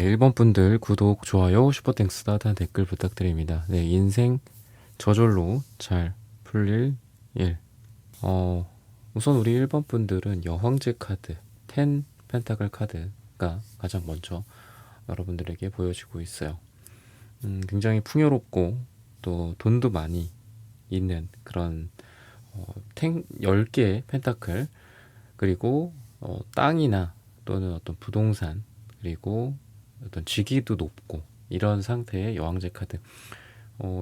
1번 분들 구독, 좋아요, 슈퍼땡스 따뜻한 댓글 부탁드립니다. 네, 인생 저절로 잘 풀릴 일. 우선 우리 1번 분들은 여황제 카드, 10 펜타클 카드가 가장 먼저 여러분들에게 보여지고 있어요. 굉장히 풍요롭고 또 돈도 많이 있는 그런 10개의 펜타클, 그리고 땅이나 또는 어떤 부동산, 그리고 어떤 직위도 높고 이런 상태의 여왕제 카드.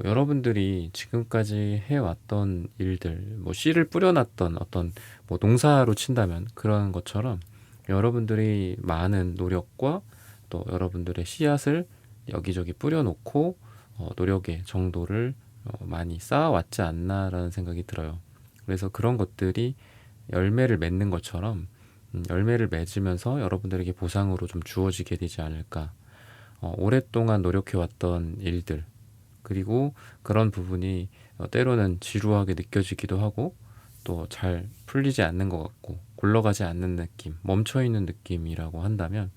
여러분들이 지금까지 해왔던 일들, 뭐 씨를 뿌려놨던 어떤 뭐 농사로 친다면 그런 것처럼 여러분들이 많은 노력과 또 여러분들의 씨앗을 여기저기 뿌려놓고 노력의 정도를 많이 쌓아왔지 않나라는 생각이 들어요. 그래서 그런 것들이 열매를 맺는 것처럼 열매를 맺으면서 여러분들에게 보상으로 좀 주어지게 되지 않을까. 오랫동안 노력해왔던 일들, 그리고 그런 부분이 때로는 지루하게 느껴지기도 하고 또 잘 풀리지 않는 것 같고 굴러가지 않는 느낌, 멈춰있는 느낌이라고 한다면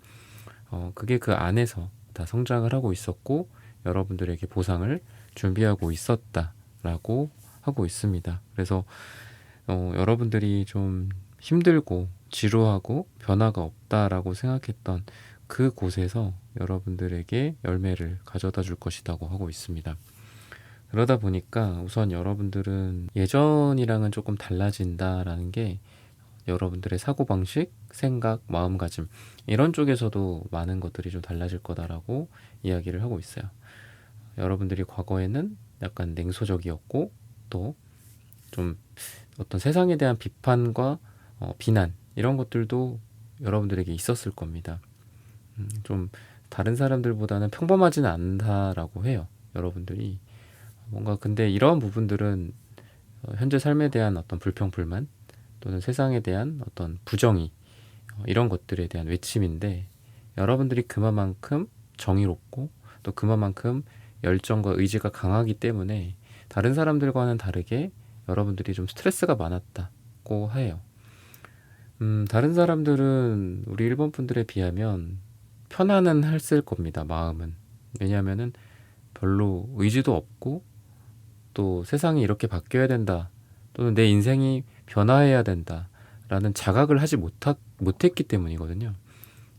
그게 그 안에서 다 성장을 하고 있었고 여러분들에게 보상을 준비하고 있었다라고 하고 있습니다. 그래서 여러분들이 좀 힘들고 지루하고 변화가 없다라고 생각했던 그 곳에서 여러분들에게 열매를 가져다 줄 것이라고 하고 있습니다. 그러다 보니까 우선 여러분들은 예전이랑은 조금 달라진다라는 게 여러분들의 사고방식, 생각, 마음가짐 이런 쪽에서도 많은 것들이 좀 달라질 거다라고 이야기를 하고 있어요. 여러분들이 과거에는 약간 냉소적이었고 또 좀 어떤 세상에 대한 비판과 비난 이런 것들도 여러분들에게 있었을 겁니다. 좀 다른 사람들보다는 평범하지는 않다라고 해요. 여러분들이 뭔가 근데 이런 부분들은 현재 삶에 대한 어떤 불평, 불만 또는 세상에 대한 어떤 부정의 이런 것들에 대한 외침인데 여러분들이 그만큼 정의롭고 또 그만큼 열정과 의지가 강하기 때문에 다른 사람들과는 다르게 여러분들이 좀 스트레스가 많았다고 해요. 다른 사람들은 우리 일본 분들에 비하면 편안은 했을 겁니다. 마음은. 왜냐하면은 별로 의지도 없고 또 세상이 이렇게 바뀌어야 된다 또는 내 인생이 변화해야 된다 라는 자각을 하지 못했기 때문이거든요.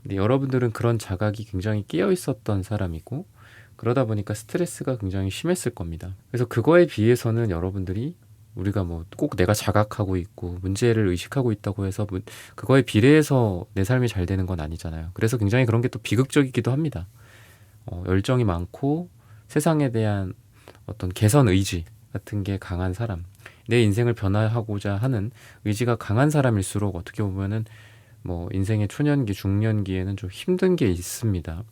근데 여러분들은 그런 자각이 굉장히 끼어 있었던 사람이고 그러다 보니까 스트레스가 굉장히 심했을 겁니다. 그래서 그거에 비해서는 여러분들이 우리가 뭐 꼭 내가 자각하고 있고 문제를 의식하고 있다고 해서 그거에 비례해서 내 삶이 잘 되는 건 아니잖아요. 그래서 굉장히 그런 게 또 비극적이기도 합니다. 열정이 많고 세상에 대한 어떤 개선 의지 같은 게 강한 사람, 내 인생을 변화하고자 하는 의지가 강한 사람일수록 어떻게 보면은 뭐 인생의 초년기, 중년기에는 좀 힘든 게 있습니다.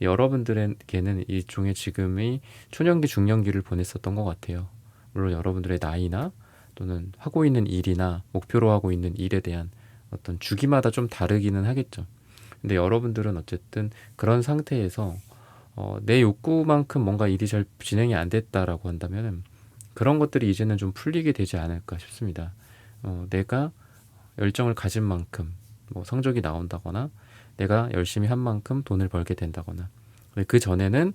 여러분들에게는 일종의 지금의 초년기, 중년기를 보냈었던 것 같아요. 물론 여러분들의 나이나 또는 하고 있는 일이나 목표로 하고 있는 일에 대한 어떤 주기마다 좀 다르기는 하겠죠. 근데 여러분들은 어쨌든 그런 상태에서 내 욕구만큼 뭔가 일이 잘 진행이 안 됐다라고 한다면 그런 것들이 이제는 좀 풀리게 되지 않을까 싶습니다. 내가 열정을 가진 만큼 뭐 성적이 나온다거나 내가 열심히 한 만큼 돈을 벌게 된다거나 그 전에는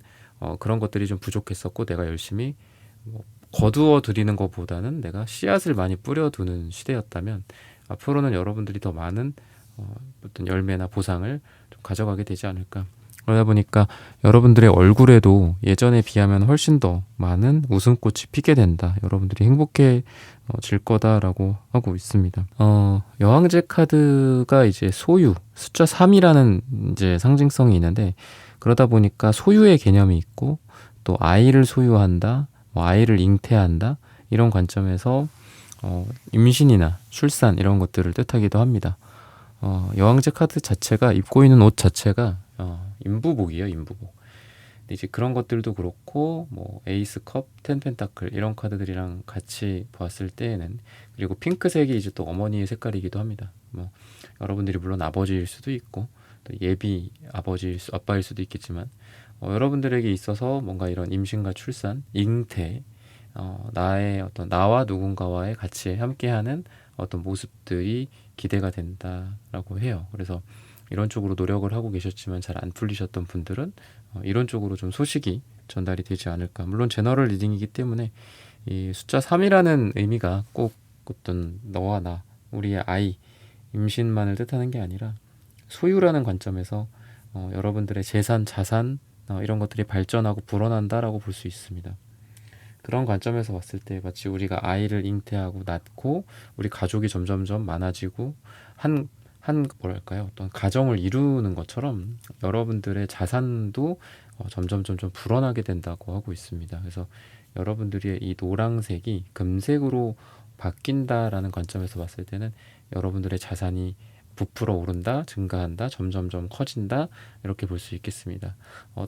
그런 것들이 좀 부족했었고 내가 열심히 뭐 거두어 들이는 것보다는 내가 씨앗을 많이 뿌려두는 시대였다면 앞으로는 여러분들이 더 많은 어떤 열매나 보상을 좀 가져가게 되지 않을까. 그러다 보니까 여러분들의 얼굴에도 예전에 비하면 훨씬 더 많은 웃음꽃이 피게 된다. 여러분들이 행복해질 거다라고 하고 있습니다. 여왕제 카드가 이제 소유, 숫자 3이라는 이제 상징성이 있는데 그러다 보니까 소유의 개념이 있고 또 아이를 소유한다, 뭐 아이를 잉태한다 이런 관점에서 임신이나 출산 이런 것들을 뜻하기도 합니다. 여왕제 카드 자체가 입고 있는 옷 자체가 인부복이에요, 인부복. 근데 이제 그런 것들도 그렇고 뭐 에이스 컵, 텐 펜타클 이런 카드들이랑 같이 봤을 때에는 그리고 핑크색이 이제 또 어머니의 색깔이기도 합니다. 뭐 여러분들이 물론 아버지일 수도 있고 또 예비 아빠일 수도 있겠지만 여러분들에게 있어서 뭔가 이런 임신과 출산, 잉태, 나의 어떤 나와 누군가와의 같이 함께하는 어떤 모습들이 기대가 된다라고 해요. 그래서 이런 쪽으로 노력을 하고 계셨지만 잘 안 풀리셨던 분들은 이런 쪽으로 좀 소식이 전달이 되지 않을까. 물론 제너럴 리딩이기 때문에 이 숫자 3이라는 의미가 꼭 어떤 너와 나, 우리의 아이, 임신만을 뜻하는 게 아니라 소유라는 관점에서 여러분들의 재산, 자산 이런 것들이 발전하고 불어난다라고 볼 수 있습니다. 그런 관점에서 봤을 때 마치 우리가 아이를 잉태하고 낳고 우리 가족이 점점점 많아지고 한 뭐랄까요? 어떤 가정을 이루는 것처럼 여러분들의 자산도 점점 불어나게 된다고 하고 있습니다. 그래서 여러분들의 이 노란색이 금색으로 바뀐다라는 관점에서 봤을 때는 여러분들의 자산이 부풀어 오른다, 증가한다, 점점점 커진다 이렇게 볼 수 있겠습니다.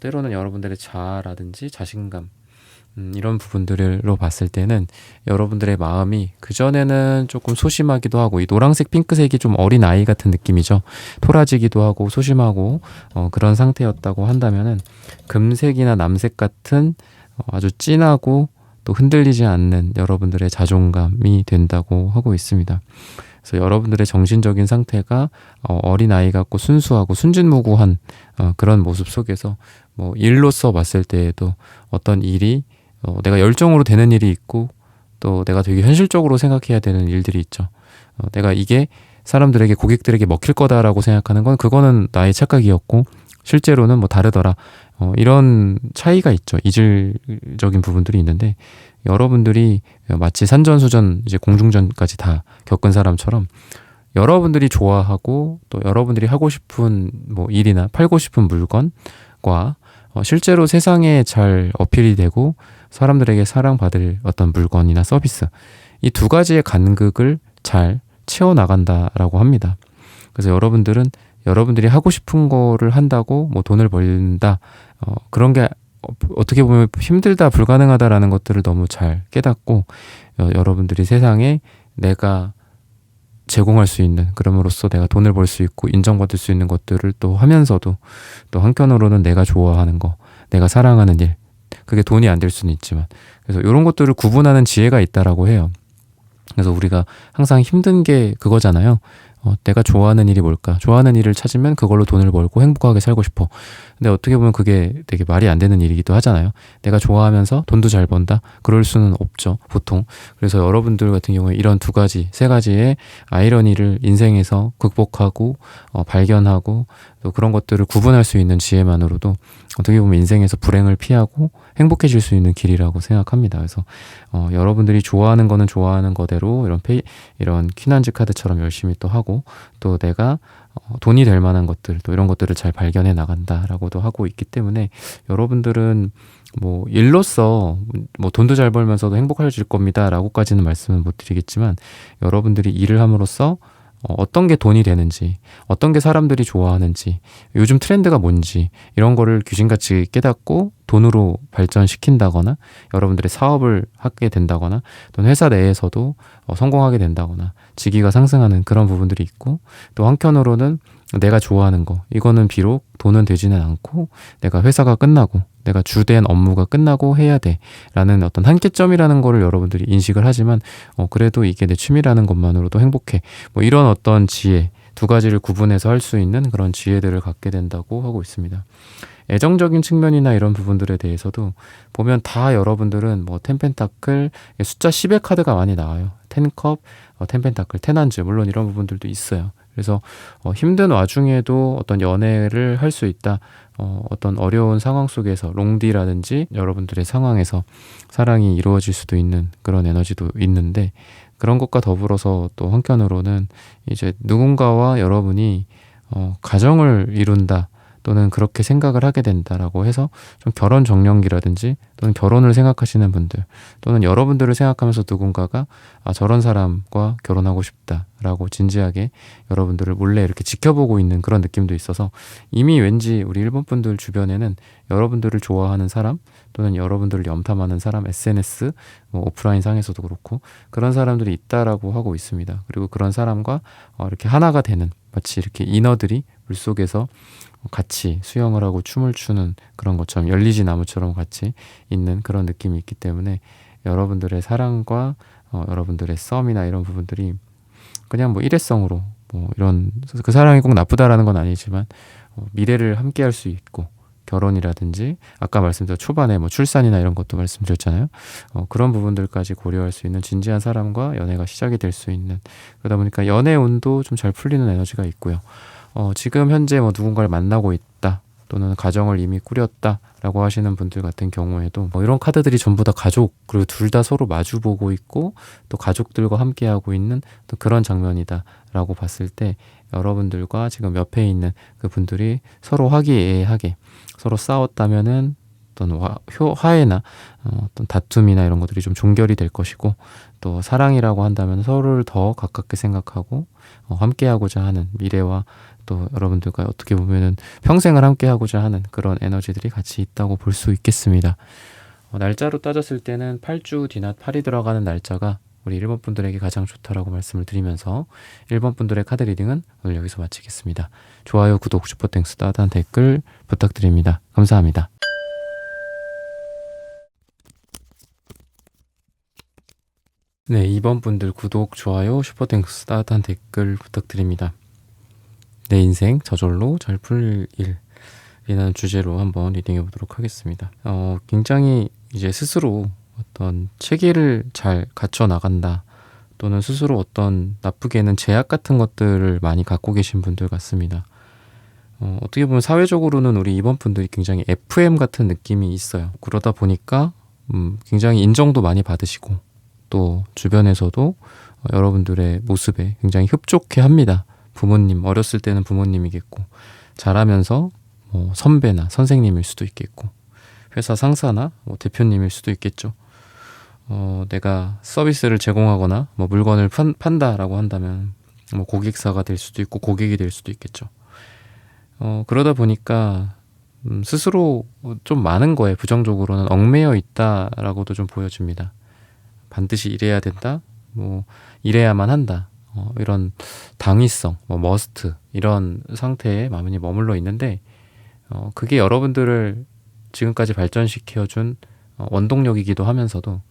때로는 여러분들의 자아라든지 자신감 이런 부분들로 봤을 때는 여러분들의 마음이 그전에는 조금 소심하기도 하고 이 노란색 핑크색이 좀 어린 아이 같은 느낌이죠. 토라지기도 하고 소심하고 그런 상태였다고 한다면은 금색이나 남색 같은 아주 진하고 또 흔들리지 않는 여러분들의 자존감이 된다고 하고 있습니다. 그래서 여러분들의 정신적인 상태가 어린 아이 같고 순수하고 순진무구한 그런 모습 속에서 뭐 일로서 봤을 때에도 어떤 일이 내가 열정으로 되는 일이 있고 또 내가 되게 현실적으로 생각해야 되는 일들이 있죠. 내가 이게 사람들에게 고객들에게 먹힐 거다라고 생각하는 건 그거는 나의 착각이었고 실제로는 뭐 다르더라. 이런 차이가 있죠. 이질적인 부분들이 있는데 여러분들이 마치 산전수전 이제 공중전까지 다 겪은 사람처럼 여러분들이 좋아하고 또 여러분들이 하고 싶은 뭐 일이나 팔고 싶은 물건과 실제로 세상에 잘 어필이 되고 사람들에게 사랑받을 어떤 물건이나 서비스 이 두 가지의 간극을 잘 채워나간다라고 합니다. 그래서 여러분들은 여러분들이 하고 싶은 거를 한다고 뭐 돈을 벌린다 그런 게 어떻게 보면 힘들다 불가능하다라는 것들을 너무 잘 깨닫고 여러분들이 세상에 내가 제공할 수 있는 그럼으로써 내가 돈을 벌 수 있고 인정받을 수 있는 것들을 또 하면서도 또 한편으로는 내가 좋아하는 거 내가 사랑하는 일 그게 돈이 안 될 수는 있지만 그래서 이런 것들을 구분하는 지혜가 있다라고 해요. 그래서 우리가 항상 힘든 게 그거잖아요. 내가 좋아하는 일이 뭘까? 좋아하는 일을 찾으면 그걸로 돈을 벌고 행복하게 살고 싶어. 근데 어떻게 보면 그게 되게 말이 안 되는 일이기도 하잖아요. 내가 좋아하면서 돈도 잘 번다? 그럴 수는 없죠, 보통. 그래서 여러분들 같은 경우에 이런 두 가지, 세 가지의 아이러니를 인생에서 극복하고 발견하고 또 그런 것들을 구분할 수 있는 지혜만으로도 어떻게 보면 인생에서 불행을 피하고 행복해질 수 있는 길이라고 생각합니다. 그래서 여러분들이 좋아하는 거는 좋아하는 거대로 이런 퀴난즈 카드처럼 열심히 또 하고 또 내가 돈이 될 만한 것들 또 이런 것들을 잘 발견해 나간다라고도 하고 있기 때문에 여러분들은 뭐 일로서 뭐 돈도 잘 벌면서도 행복해질 겁니다라고까지는 말씀은 못 드리겠지만 여러분들이 일을 함으로써 어떤 게 돈이 되는지, 어떤 게 사람들이 좋아하는지, 요즘 트렌드가 뭔지 이런 거를 귀신같이 깨닫고 돈으로 발전시킨다거나 여러분들의 사업을 하게 된다거나 또는 회사 내에서도 성공하게 된다거나 직위가 상승하는 그런 부분들이 있고 또 한편으로는 내가 좋아하는 거 이거는 비록 돈은 되지는 않고 내가 회사가 끝나고 내가 주된 업무가 끝나고 해야 돼 라는 어떤 한계점이라는 거를 여러분들이 인식을 하지만 그래도 이게 내 취미라는 것만으로도 행복해 뭐 이런 어떤 지혜 두 가지를 구분해서 할 수 있는 그런 지혜들을 갖게 된다고 하고 있습니다. 애정적인 측면이나 이런 부분들에 대해서도 보면 다 여러분들은 뭐 텐펜타클 숫자 10의 카드가 많이 나와요. 텐컵, 텐펜타클, 텐한즈 물론 이런 부분들도 있어요. 그래서 힘든 와중에도 어떤 연애를 할 수 있다. 어떤 어려운 상황 속에서 롱디라든지 여러분들의 상황에서 사랑이 이루어질 수도 있는 그런 에너지도 있는데 그런 것과 더불어서 또 한편으로는 이제 누군가와 여러분이 가정을 이룬다 또는 그렇게 생각을 하게 된다라고 해서 좀 결혼 정년기라든지 또는 결혼을 생각하시는 분들 또는 여러분들을 생각하면서 누군가가 저런 사람과 결혼하고 싶다라고 진지하게 여러분들을 몰래 이렇게 지켜보고 있는 그런 느낌도 있어서 이미 왠지 우리 일본 분들 주변에는 여러분들을 좋아하는 사람 또는 여러분들을 염탐하는 사람 SNS 뭐 오프라인 상에서도 그렇고 그런 사람들이 있다라고 하고 있습니다. 그리고 그런 사람과 이렇게 하나가 되는 마치 이렇게 인어들이 물속에서 같이 수영을 하고 춤을 추는 그런 것처럼 열리지 나무처럼 같이 있는 그런 느낌이 있기 때문에 여러분들의 사랑과 여러분들의 썸이나 이런 부분들이 그냥 뭐 일회성으로 뭐 이런 그 사랑이 꼭 나쁘다라는 건 아니지만 미래를 함께 할 수 있고 결혼이라든지 아까 말씀드린 초반에 뭐 출산이나 이런 것도 말씀드렸잖아요. 그런 부분들까지 고려할 수 있는 진지한 사람과 연애가 시작이 될 수 있는 그러다 보니까 연애 운도 좀 잘 풀리는 에너지가 있고요. 지금 현재 뭐 누군가를 만나고 있다 또는 가정을 이미 꾸렸다라고 하시는 분들 같은 경우에도 뭐 이런 카드들이 전부 다 가족 그리고 둘 다 서로 마주보고 있고 또 가족들과 함께하고 있는 또 그런 장면이다라고 봤을 때 여러분들과 지금 옆에 있는 그 분들이 서로 화기애애하게 서로 싸웠다면은 어떤 화해나 어떤 다툼이나 이런 것들이 좀 종결이 될 것이고 또 사랑이라고 한다면 서로를 더 가깝게 생각하고 함께하고자 하는 미래와 또 여러분들과 어떻게 보면은 평생을 함께하고자 하는 그런 에너지들이 같이 있다고 볼 수 있겠습니다. 날짜로 따졌을 때는 8주 뒤낮 8이 들어가는 날짜가 우리 1번 분들에게 가장 좋다라고 말씀을 드리면서 1번 분들의 카드 리딩은 오늘 여기서 마치겠습니다. 좋아요, 구독, 슈퍼땡스, 따뜻한 댓글 부탁드립니다. 감사합니다. 네, 2번 분들 구독, 좋아요, 슈퍼땡스, 따뜻한 댓글 부탁드립니다. 내 인생 저절로 잘 풀릴 일이라는 주제로 한번 리딩해 보도록 하겠습니다. 굉장히 이제 스스로 어떤 체계를 잘 갖춰 나간다 또는 스스로 어떤 나쁘게는 제약 같은 것들을 많이 갖고 계신 분들 같습니다. 어떻게 보면 사회적으로는 우리 2번 분들이 굉장히 FM 같은 느낌이 있어요. 그러다 보니까 굉장히 인정도 많이 받으시고 또 주변에서도 여러분들의 모습에 굉장히 흡족해 합니다. 부모님, 어렸을 때는 부모님이겠고 자라면서 뭐 선배나 선생님일 수도 있겠고 회사 상사나 뭐 대표님일 수도 있겠죠. 내가 서비스를 제공하거나 뭐 물건을 판다라고 한다면 뭐 고객사가 될 수도 있고 고객이 될 수도 있겠죠. 그러다 보니까 스스로 좀 많은 거에 부정적으로는 얽매여 있다라고도 좀 보여집니다. 반드시 이래야 된다, 뭐 이래야만 한다, 이런 당위성, 뭐 머스트 이런 상태에 많이 머물러 있는데 그게 여러분들을 지금까지 발전시켜준 원동력이기도 하면서도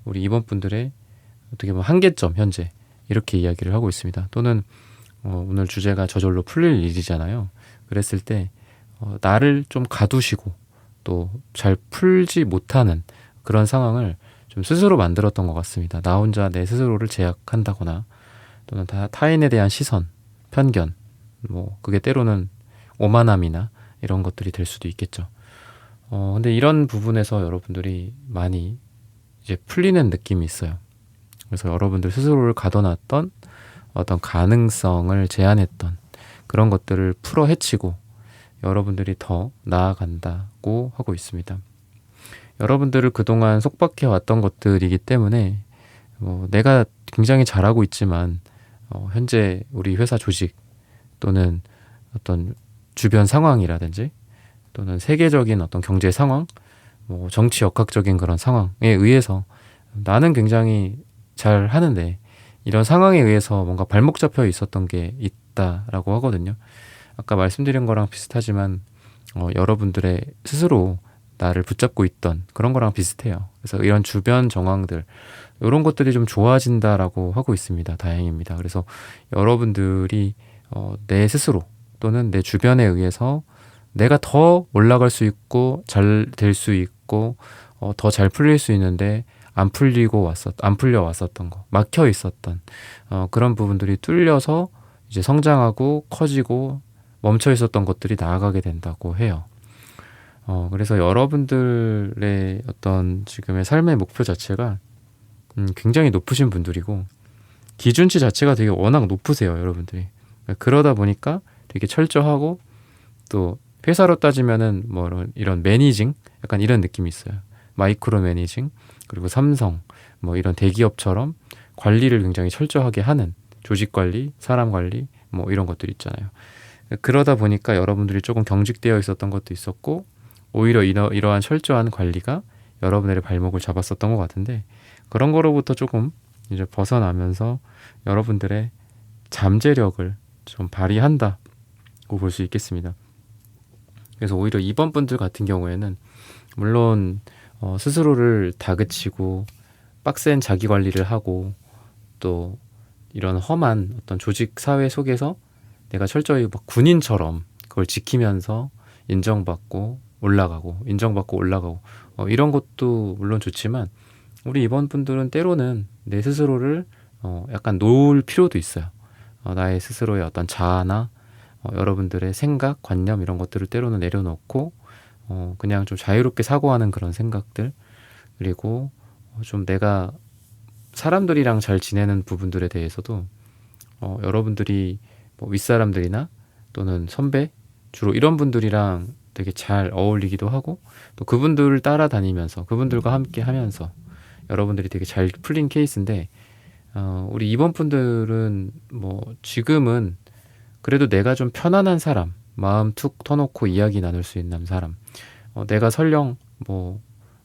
우리 2번 분들의 어떻게 보면 한계점 현재 이렇게 이야기를 하고 있습니다. 또는 오늘 주제가 저절로 풀릴 일이잖아요. 그랬을 때 나를 좀 가두시고 또 잘 풀지 못하는 그런 상황을 좀 스스로 만들었던 것 같습니다. 나 혼자 내 스스로를 제약한다거나 또는 타인에 대한 시선, 편견, 뭐 그게 때로는 오만함이나 이런 것들이 될 수도 있겠죠. 근데 이런 부분에서 여러분들이 많이 이제 풀리는 느낌이 있어요. 그래서 여러분들 스스로를 가둬놨던 어떤 가능성을 제한했던 그런 것들을 풀어 헤치고 여러분들이 더 나아간다고 하고 있습니다. 여러분들을 그동안 속박해 왔던 것들이기 때문에 내가 굉장히 잘하고 있지만 현재 우리 회사 조직 또는 어떤 주변 상황이라든지 또는 세계적인 어떤 경제 상황, 뭐 정치 역학적인 그런 상황에 의해서 나는 굉장히 잘 하는데 이런 상황에 의해서 뭔가 발목 잡혀 있었던 게 있다라고 하거든요. 아까 말씀드린 거랑 비슷하지만 여러분들의 스스로 나를 붙잡고 있던 그런 거랑 비슷해요. 그래서 이런 주변 정황들 이런 것들이 좀 좋아진다라고 하고 있습니다. 다행입니다. 그래서 여러분들이 내 스스로 또는 내 주변에 의해서 내가 더 올라갈 수 있고 잘 될 수 있고 더 잘 풀릴 수 있는데 안 풀려 왔었던 거, 막혀 있었던 그런 부분들이 뚫려서 이제 성장하고 커지고 멈춰 있었던 것들이 나아가게 된다고 해요. 그래서 여러분들의 어떤 지금의 삶의 목표 자체가 굉장히 높으신 분들이고 기준치 자체가 되게 워낙 높으세요, 여러분들이. 그러다 보니까 되게 철저하고 또 회사로 따지면은 뭐 이런 매니징 약간 이런 느낌이 있어요. 마이크로 매니징 그리고 삼성 뭐 이런 대기업처럼 관리를 굉장히 철저하게 하는 조직 관리, 사람 관리 뭐 이런 것들 있잖아요. 그러다 보니까 여러분들이 조금 경직되어 있었던 것도 있었고 오히려 이러한 철저한 관리가 여러분들의 발목을 잡았었던 것 같은데 그런 거로부터 조금 이제 벗어나면서 여러분들의 잠재력을 좀 발휘한다고 볼 수 있겠습니다. 그래서 오히려 2번 분들 같은 경우에는 물론 스스로를 다그치고 빡센 자기 관리를 하고 또 이런 험한 어떤 조직 사회 속에서 내가 철저히 막 군인처럼 그걸 지키면서 인정받고 올라가고 인정받고 올라가고 이런 것도 물론 좋지만 우리 이번 분들은 때로는 내 스스로를 약간 놓을 필요도 있어요. 나의 스스로의 어떤 자아나 여러분들의 생각, 관념 이런 것들을 때로는 내려놓고 그냥 좀 자유롭게 사고하는 그런 생각들 그리고 좀 내가 사람들이랑 잘 지내는 부분들에 대해서도 여러분들이 뭐 윗사람들이나 또는 선배 주로 이런 분들이랑 되게 잘 어울리기도 하고 또 그분들을 따라다니면서 그분들과 함께 하면서 여러분들이 되게 잘 풀린 케이스인데 우리 이번 분들은 뭐 지금은 그래도 내가 좀 편안한 사람 마음 툭 터놓고 이야기 나눌 수 있는 사람 내가 설령 뭐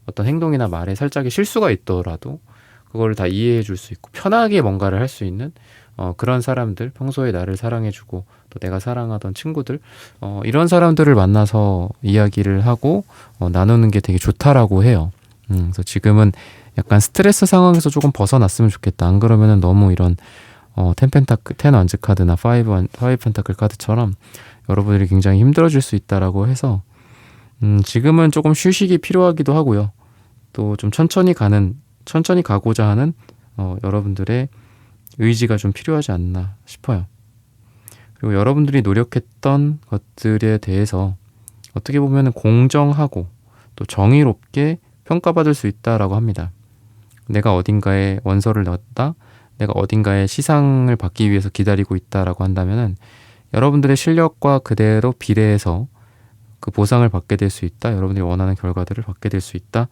어떤 행동이나 말에 살짝의 실수가 있더라도 그거를 다 이해해 줄 수 있고 편하게 뭔가를 할 수 있는 그런 사람들 평소에 나를 사랑해주고 또 내가 사랑하던 친구들 이런 사람들을 만나서 이야기를 하고 나누는 게 되게 좋다라고 해요. 그래서 지금은 약간 스트레스 상황에서 조금 벗어났으면 좋겠다. 안 그러면은 너무 이런 텐 원즈 카드나 파이브 펜타클 카드처럼 여러분들이 굉장히 힘들어질 수 있다라고 해서 지금은 조금 휴식이 필요하기도 하고요. 또 좀 천천히 가고자 하는 여러분들의 의지가 좀 필요하지 않나 싶어요. 그리고 여러분들이 노력했던 것들에 대해서 어떻게 보면 공정하고 또 정의롭게 평가받을 수 있다라고 합니다. 내가 어딘가에 원서를 넣었다, 내가 어딘가에 시상을 받기 위해서 기다리고 있다라고 한다면은 여러분들의 실력과 그대로 비례해서 그 보상을 받게 될 수 있다. 여러분들이 원하는 결과들을 받게 될 수 있다.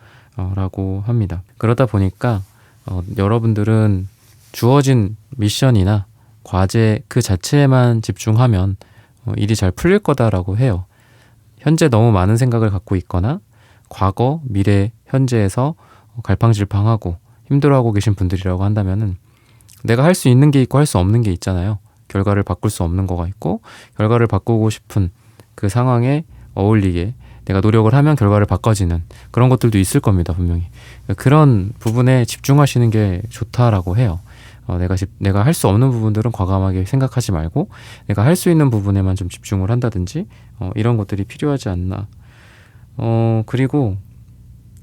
라고 합니다. 그러다 보니까 여러분들은 주어진 미션이나 과제 그 자체에만 집중하면 일이 잘 풀릴 거다라고 해요. 현재 너무 많은 생각을 갖고 있거나 과거, 미래, 현재에서 갈팡질팡하고 힘들어하고 계신 분들이라고 한다면은 내가 할 수 있는 게 있고 할 수 없는 게 있잖아요. 결과를 바꿀 수 없는 거가 있고 결과를 바꾸고 싶은 그 상황에 어울리게 내가 노력을 하면 결과를 바꿔지는 그런 것들도 있을 겁니다. 분명히. 그런 부분에 집중하시는 게 좋다라고 해요. 내가 할 수 없는 부분들은 과감하게 생각하지 말고 내가 할 수 있는 부분에만 좀 집중을 한다든지 이런 것들이 필요하지 않나. 그리고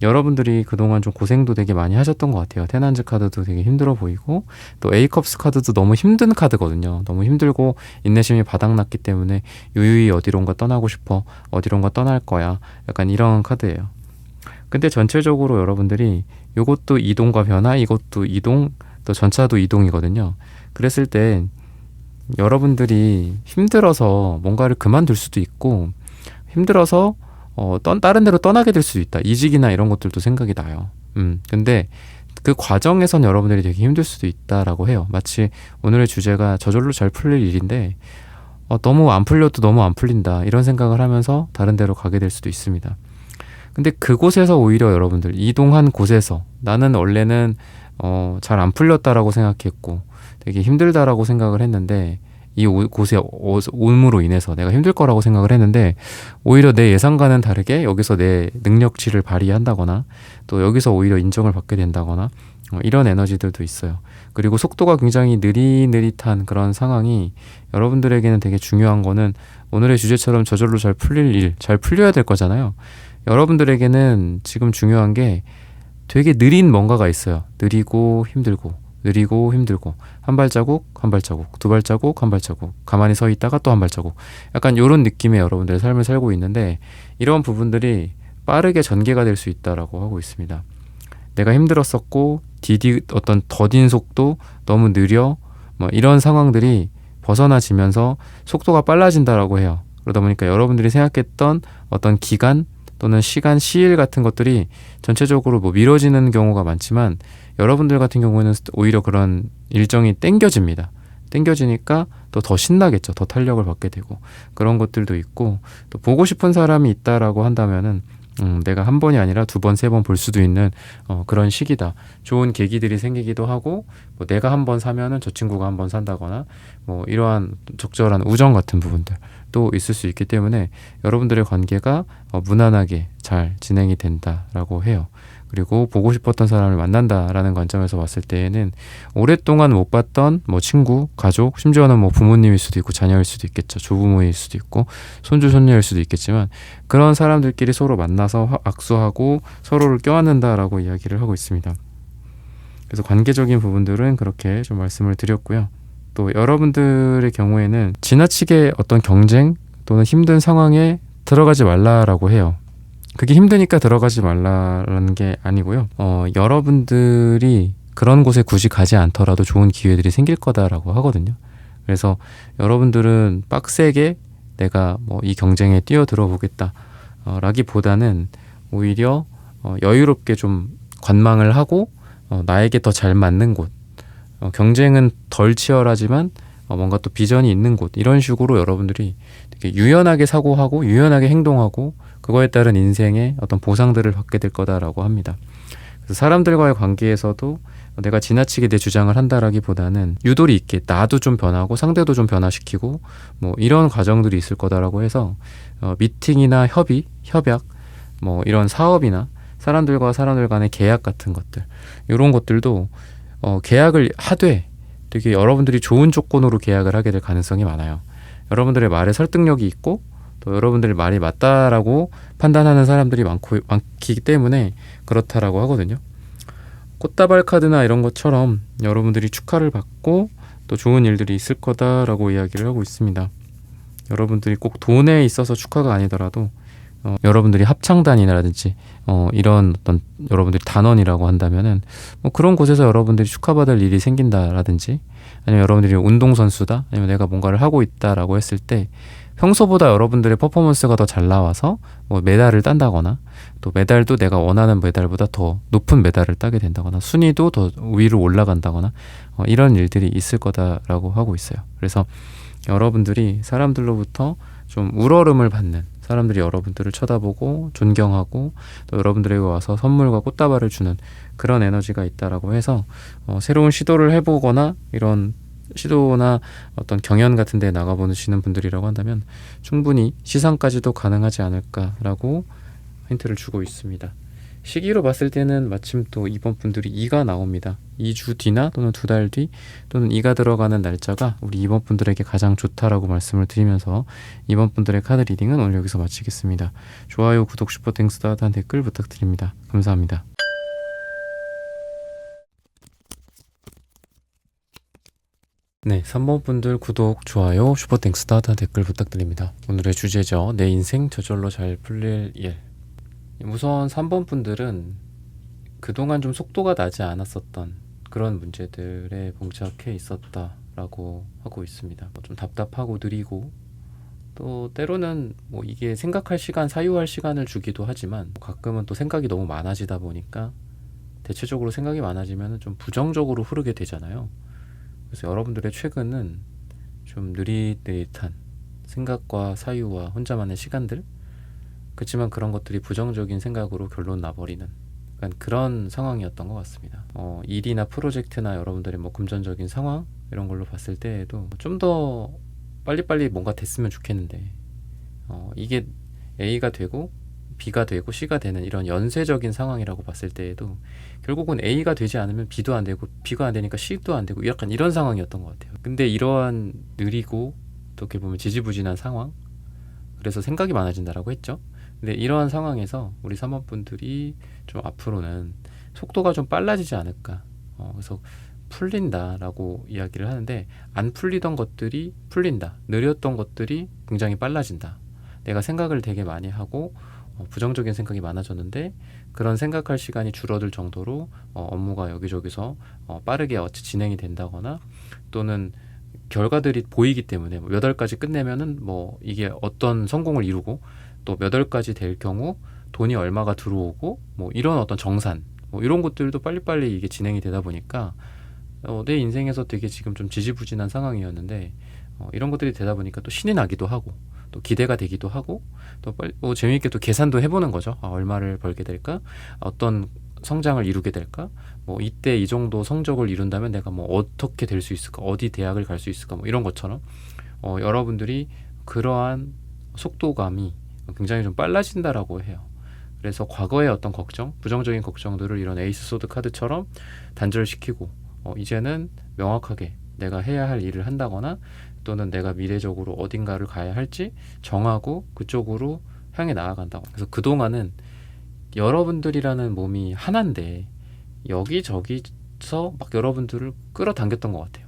여러분들이 그동안 좀 고생도 되게 많이 하셨던 것 같아요. 테난즈 카드도 되게 힘들어 보이고 또 에이컵스 카드도 너무 힘든 카드거든요. 너무 힘들고 인내심이 바닥났기 때문에 유유히 어디론가 떠나고 싶어. 어디론가 떠날 거야. 약간 이런 카드예요. 근데 전체적으로 여러분들이 이것도 이동과 변화, 이것도 이동, 또 전차도 이동이거든요. 그랬을 때 여러분들이 힘들어서 뭔가를 그만둘 수도 있고 힘들어서 다른 데로 떠나게 될 수도 있다. 이직이나 이런 것들도 생각이 나요. 근데 그 과정에선 여러분들이 되게 힘들 수도 있다라고 해요. 마치 오늘의 주제가 저절로 잘 풀릴 일인데 너무 안 풀려도 너무 안 풀린다. 이런 생각을 하면서 다른 데로 가게 될 수도 있습니다. 근데 그곳에서 오히려 여러분들 이동한 곳에서 나는 원래는 잘 안 풀렸다라고 생각했고 되게 힘들다라고 생각을 했는데 이 곳에 옴으로 인해서 내가 힘들 거라고 생각을 했는데 오히려 내 예상과는 다르게 여기서 내 능력치를 발휘한다거나 또 여기서 오히려 인정을 받게 된다거나 이런 에너지들도 있어요. 그리고 속도가 굉장히 느릿느릿한 그런 상황이 여러분들에게는 되게 중요한 거는 오늘의 주제처럼 저절로 잘 풀릴 일, 잘 풀려야 될 거잖아요. 여러분들에게는 지금 중요한 게 되게 느린 뭔가가 있어요. 느리고 힘들고 한 발자국 두 발자국 한 발자국 가만히 서 있다가 또 한 발자국 약간 이런 느낌의 여러분들의 삶을 살고 있는데 이런 부분들이 빠르게 전개가 될 수 있다라고 하고 있습니다. 내가 힘들었었고 어떤 더딘 속도 너무 느려 뭐 이런 상황들이 벗어나지면서 속도가 빨라진다라고 해요. 그러다 보니까 여러분들이 생각했던 어떤 기간 또는 시간, 시일 같은 것들이 전체적으로 뭐 미뤄지는 경우가 많지만 여러분들 같은 경우에는 오히려 그런 일정이 땡겨집니다. 땡겨지니까 또 더 신나겠죠. 더 탄력을 받게 되고 그런 것들도 있고 또 보고 싶은 사람이 있다라고 한다면은 내가 한 번이 아니라 두 번, 세 번 볼 수도 있는 그런 시기다. 좋은 계기들이 생기기도 하고 뭐 내가 한 번 사면은 저 친구가 한 번 산다거나 뭐 이러한 적절한 우정 같은 부분들도 있을 수 있기 때문에 여러분들의 관계가 무난하게 잘 진행이 된다라고 해요. 그리고 보고 싶었던 사람을 만난다라는 관점에서 봤을 때에는 오랫동안 못 봤던 뭐 친구, 가족, 심지어는 뭐 부모님일 수도 있고 자녀일 수도 있겠죠. 조부모일 수도 있고 손주, 손녀일 수도 있겠지만 그런 사람들끼리 서로 만나서 악수하고 서로를 껴안는다라고 이야기를 하고 있습니다. 그래서 관계적인 부분들은 그렇게 좀 말씀을 드렸고요. 또 여러분들의 경우에는 지나치게 어떤 경쟁 또는 힘든 상황에 들어가지 말라라고 해요. 그게 힘드니까 들어가지 말라라는 게 아니고요. 여러분들이 그런 곳에 굳이 가지 않더라도 좋은 기회들이 생길 거다라고 하거든요. 그래서 여러분들은 빡세게 내가 뭐 이 경쟁에 뛰어들어 보겠다 라기보다는 오히려 여유롭게 좀 관망을 하고 나에게 더 잘 맞는 곳, 경쟁은 덜 치열하지만 뭔가 또 비전이 있는 곳, 이런 식으로 여러분들이 되게 유연하게 사고하고 유연하게 행동하고 그거에 따른 인생의 어떤 보상들을 받게 될 거다라고 합니다. 그래서 사람들과의 관계에서도 내가 지나치게 내 주장을 한다라기보다는 유도리 있게 나도 좀 변하고 상대도 좀 변화시키고 뭐 이런 과정들이 있을 거다라고 해서 미팅이나 협약, 뭐 이런 사업이나 사람들과 사람들 간의 계약 같은 것들, 이런 것들도 계약을 하되 되게 여러분들이 좋은 조건으로 계약을 하게 될 가능성이 많아요. 여러분들의 말에 설득력이 있고 또 여러분들의 말이 맞다라고 판단하는 사람들이 많기 때문에 그렇다라고 하거든요. 꽃다발 카드나 이런 것처럼 여러분들이 축하를 받고 또 좋은 일들이 있을 거다라고 이야기를 하고 있습니다. 여러분들이 꼭 돈에 있어서 축하가 아니더라도 여러분들이 합창단이라든지 이런 어떤 여러분들이 단원이라고 한다면은 뭐 그런 곳에서 여러분들이 축하받을 일이 생긴다라든지, 아니면 여러분들이 운동선수다, 아니면 내가 뭔가를 하고 있다라고 했을 때 평소보다 여러분들의 퍼포먼스가 더 잘 나와서 뭐 메달을 딴다거나, 또 메달도 내가 원하는 메달보다 더 높은 메달을 따게 된다거나, 순위도 더 위로 올라간다거나 이런 일들이 있을 거다라고 하고 있어요. 그래서 여러분들이 사람들로부터 좀 우러름을 받는, 사람들이 여러분들을 쳐다보고 존경하고 또 여러분들에게 와서 선물과 꽃다발을 주는 그런 에너지가 있다라고 해서 새로운 시도를 해보거나 이런 시도나 어떤 경연 같은 데 나가보시는 분들이라고 한다면 충분히 시상까지도 가능하지 않을까라고 힌트를 주고 있습니다. 시기로 봤을 때는 마침 또 이번 분들이 2가 나옵니다. 2주 뒤나 또는 2달 뒤 또는 2가 들어가는 날짜가 우리 이번 분들에게 가장 좋다라고 말씀을 드리면서 이번 분들의 카드 리딩은 오늘 여기서 마치겠습니다. 좋아요, 구독, 슈퍼땡스, 따뜻한 댓글 부탁드립니다. 감사합니다. 네, 3번 분들 구독, 좋아요, 슈퍼땡스, 따뜻한 댓글 부탁드립니다. 오늘의 주제죠. 내 인생 저절로 잘 풀릴 일. 우선 3번 분들은 그동안 좀 속도가 나지 않았었던 그런 문제들에 봉착해 있었다라고 하고 있습니다. 좀 답답하고 느리고 또 때로는 뭐 이게 생각할 시간, 사유할 시간을 주기도 하지만 가끔은 또 생각이 너무 많아지다 보니까 대체적으로 생각이 많아지면 좀 부정적으로 흐르게 되잖아요. 그래서 여러분들의 최근은 좀 느릿느릿한 생각과 사유와 혼자만의 시간들, 그렇지만 그런 것들이 부정적인 생각으로 결론 나버리는 약간 그런 상황이었던 것 같습니다. 일이나 프로젝트나 여러분들의 뭐 금전적인 상황 이런 걸로 봤을 때에도 좀 더 빨리빨리 뭔가 됐으면 좋겠는데 이게 A가 되고 B가 되고 C가 되는 이런 연쇄적인 상황이라고 봤을 때에도 결국은 A가 되지 않으면 B도 안 되고 B가 안 되니까 C도 안 되고 약간 이런 상황이었던 것 같아요. 근데 이러한 느리고 어떻게 보면 지지부진한 상황, 그래서 생각이 많아진다라고 했죠. 근데 이러한 상황에서 우리 3번 분들이 좀 앞으로는 속도가 좀 빨라지지 않을까. 그래서 풀린다라고 이야기를 하는데, 안 풀리던 것들이 풀린다. 느렸던 것들이 굉장히 빨라진다. 내가 생각을 되게 많이 하고 부정적인 생각이 많아졌는데 그런 생각할 시간이 줄어들 정도로 업무가 여기저기서 빠르게 진행이 된다거나, 또는 결과들이 보이기 때문에 몇 월까지 끝내면은 뭐 이게 어떤 성공을 이루고 또 몇 월까지 될 경우 돈이 얼마가 들어오고 뭐 이런 어떤 정산, 뭐 이런 것들도 빨리빨리 이게 진행이 되다 보니까 내 인생에서 되게 지금 좀 지지부진한 상황이었는데 이런 것들이 되다 보니까 또 신이 나기도 하고 또 기대가 되기도 하고 또 빨리 재미있게 또 계산도 해보는 거죠. 얼마를 벌게 될까? 어떤 성장을 이루게 될까? 뭐 이때 이 정도 성적을 이룬다면 내가 뭐 어떻게 될 수 있을까? 어디 대학을 갈 수 있을까? 뭐 이런 것처럼 여러분들이 그러한 속도감이 굉장히 좀 빨라진다라고 해요. 그래서 과거의 어떤 걱정, 부정적인 걱정들을 이런 에이스 소드 카드처럼 단절시키고 이제는 명확하게 내가 해야 할 일을 한다거나 또는 내가 미래적으로 어딘가를 가야 할지 정하고 그쪽으로 향해 나아간다고. 그래서 그동안은 여러분들이라는 몸이 하나인데 여기저기서 막 여러분들을 끌어당겼던 것 같아요.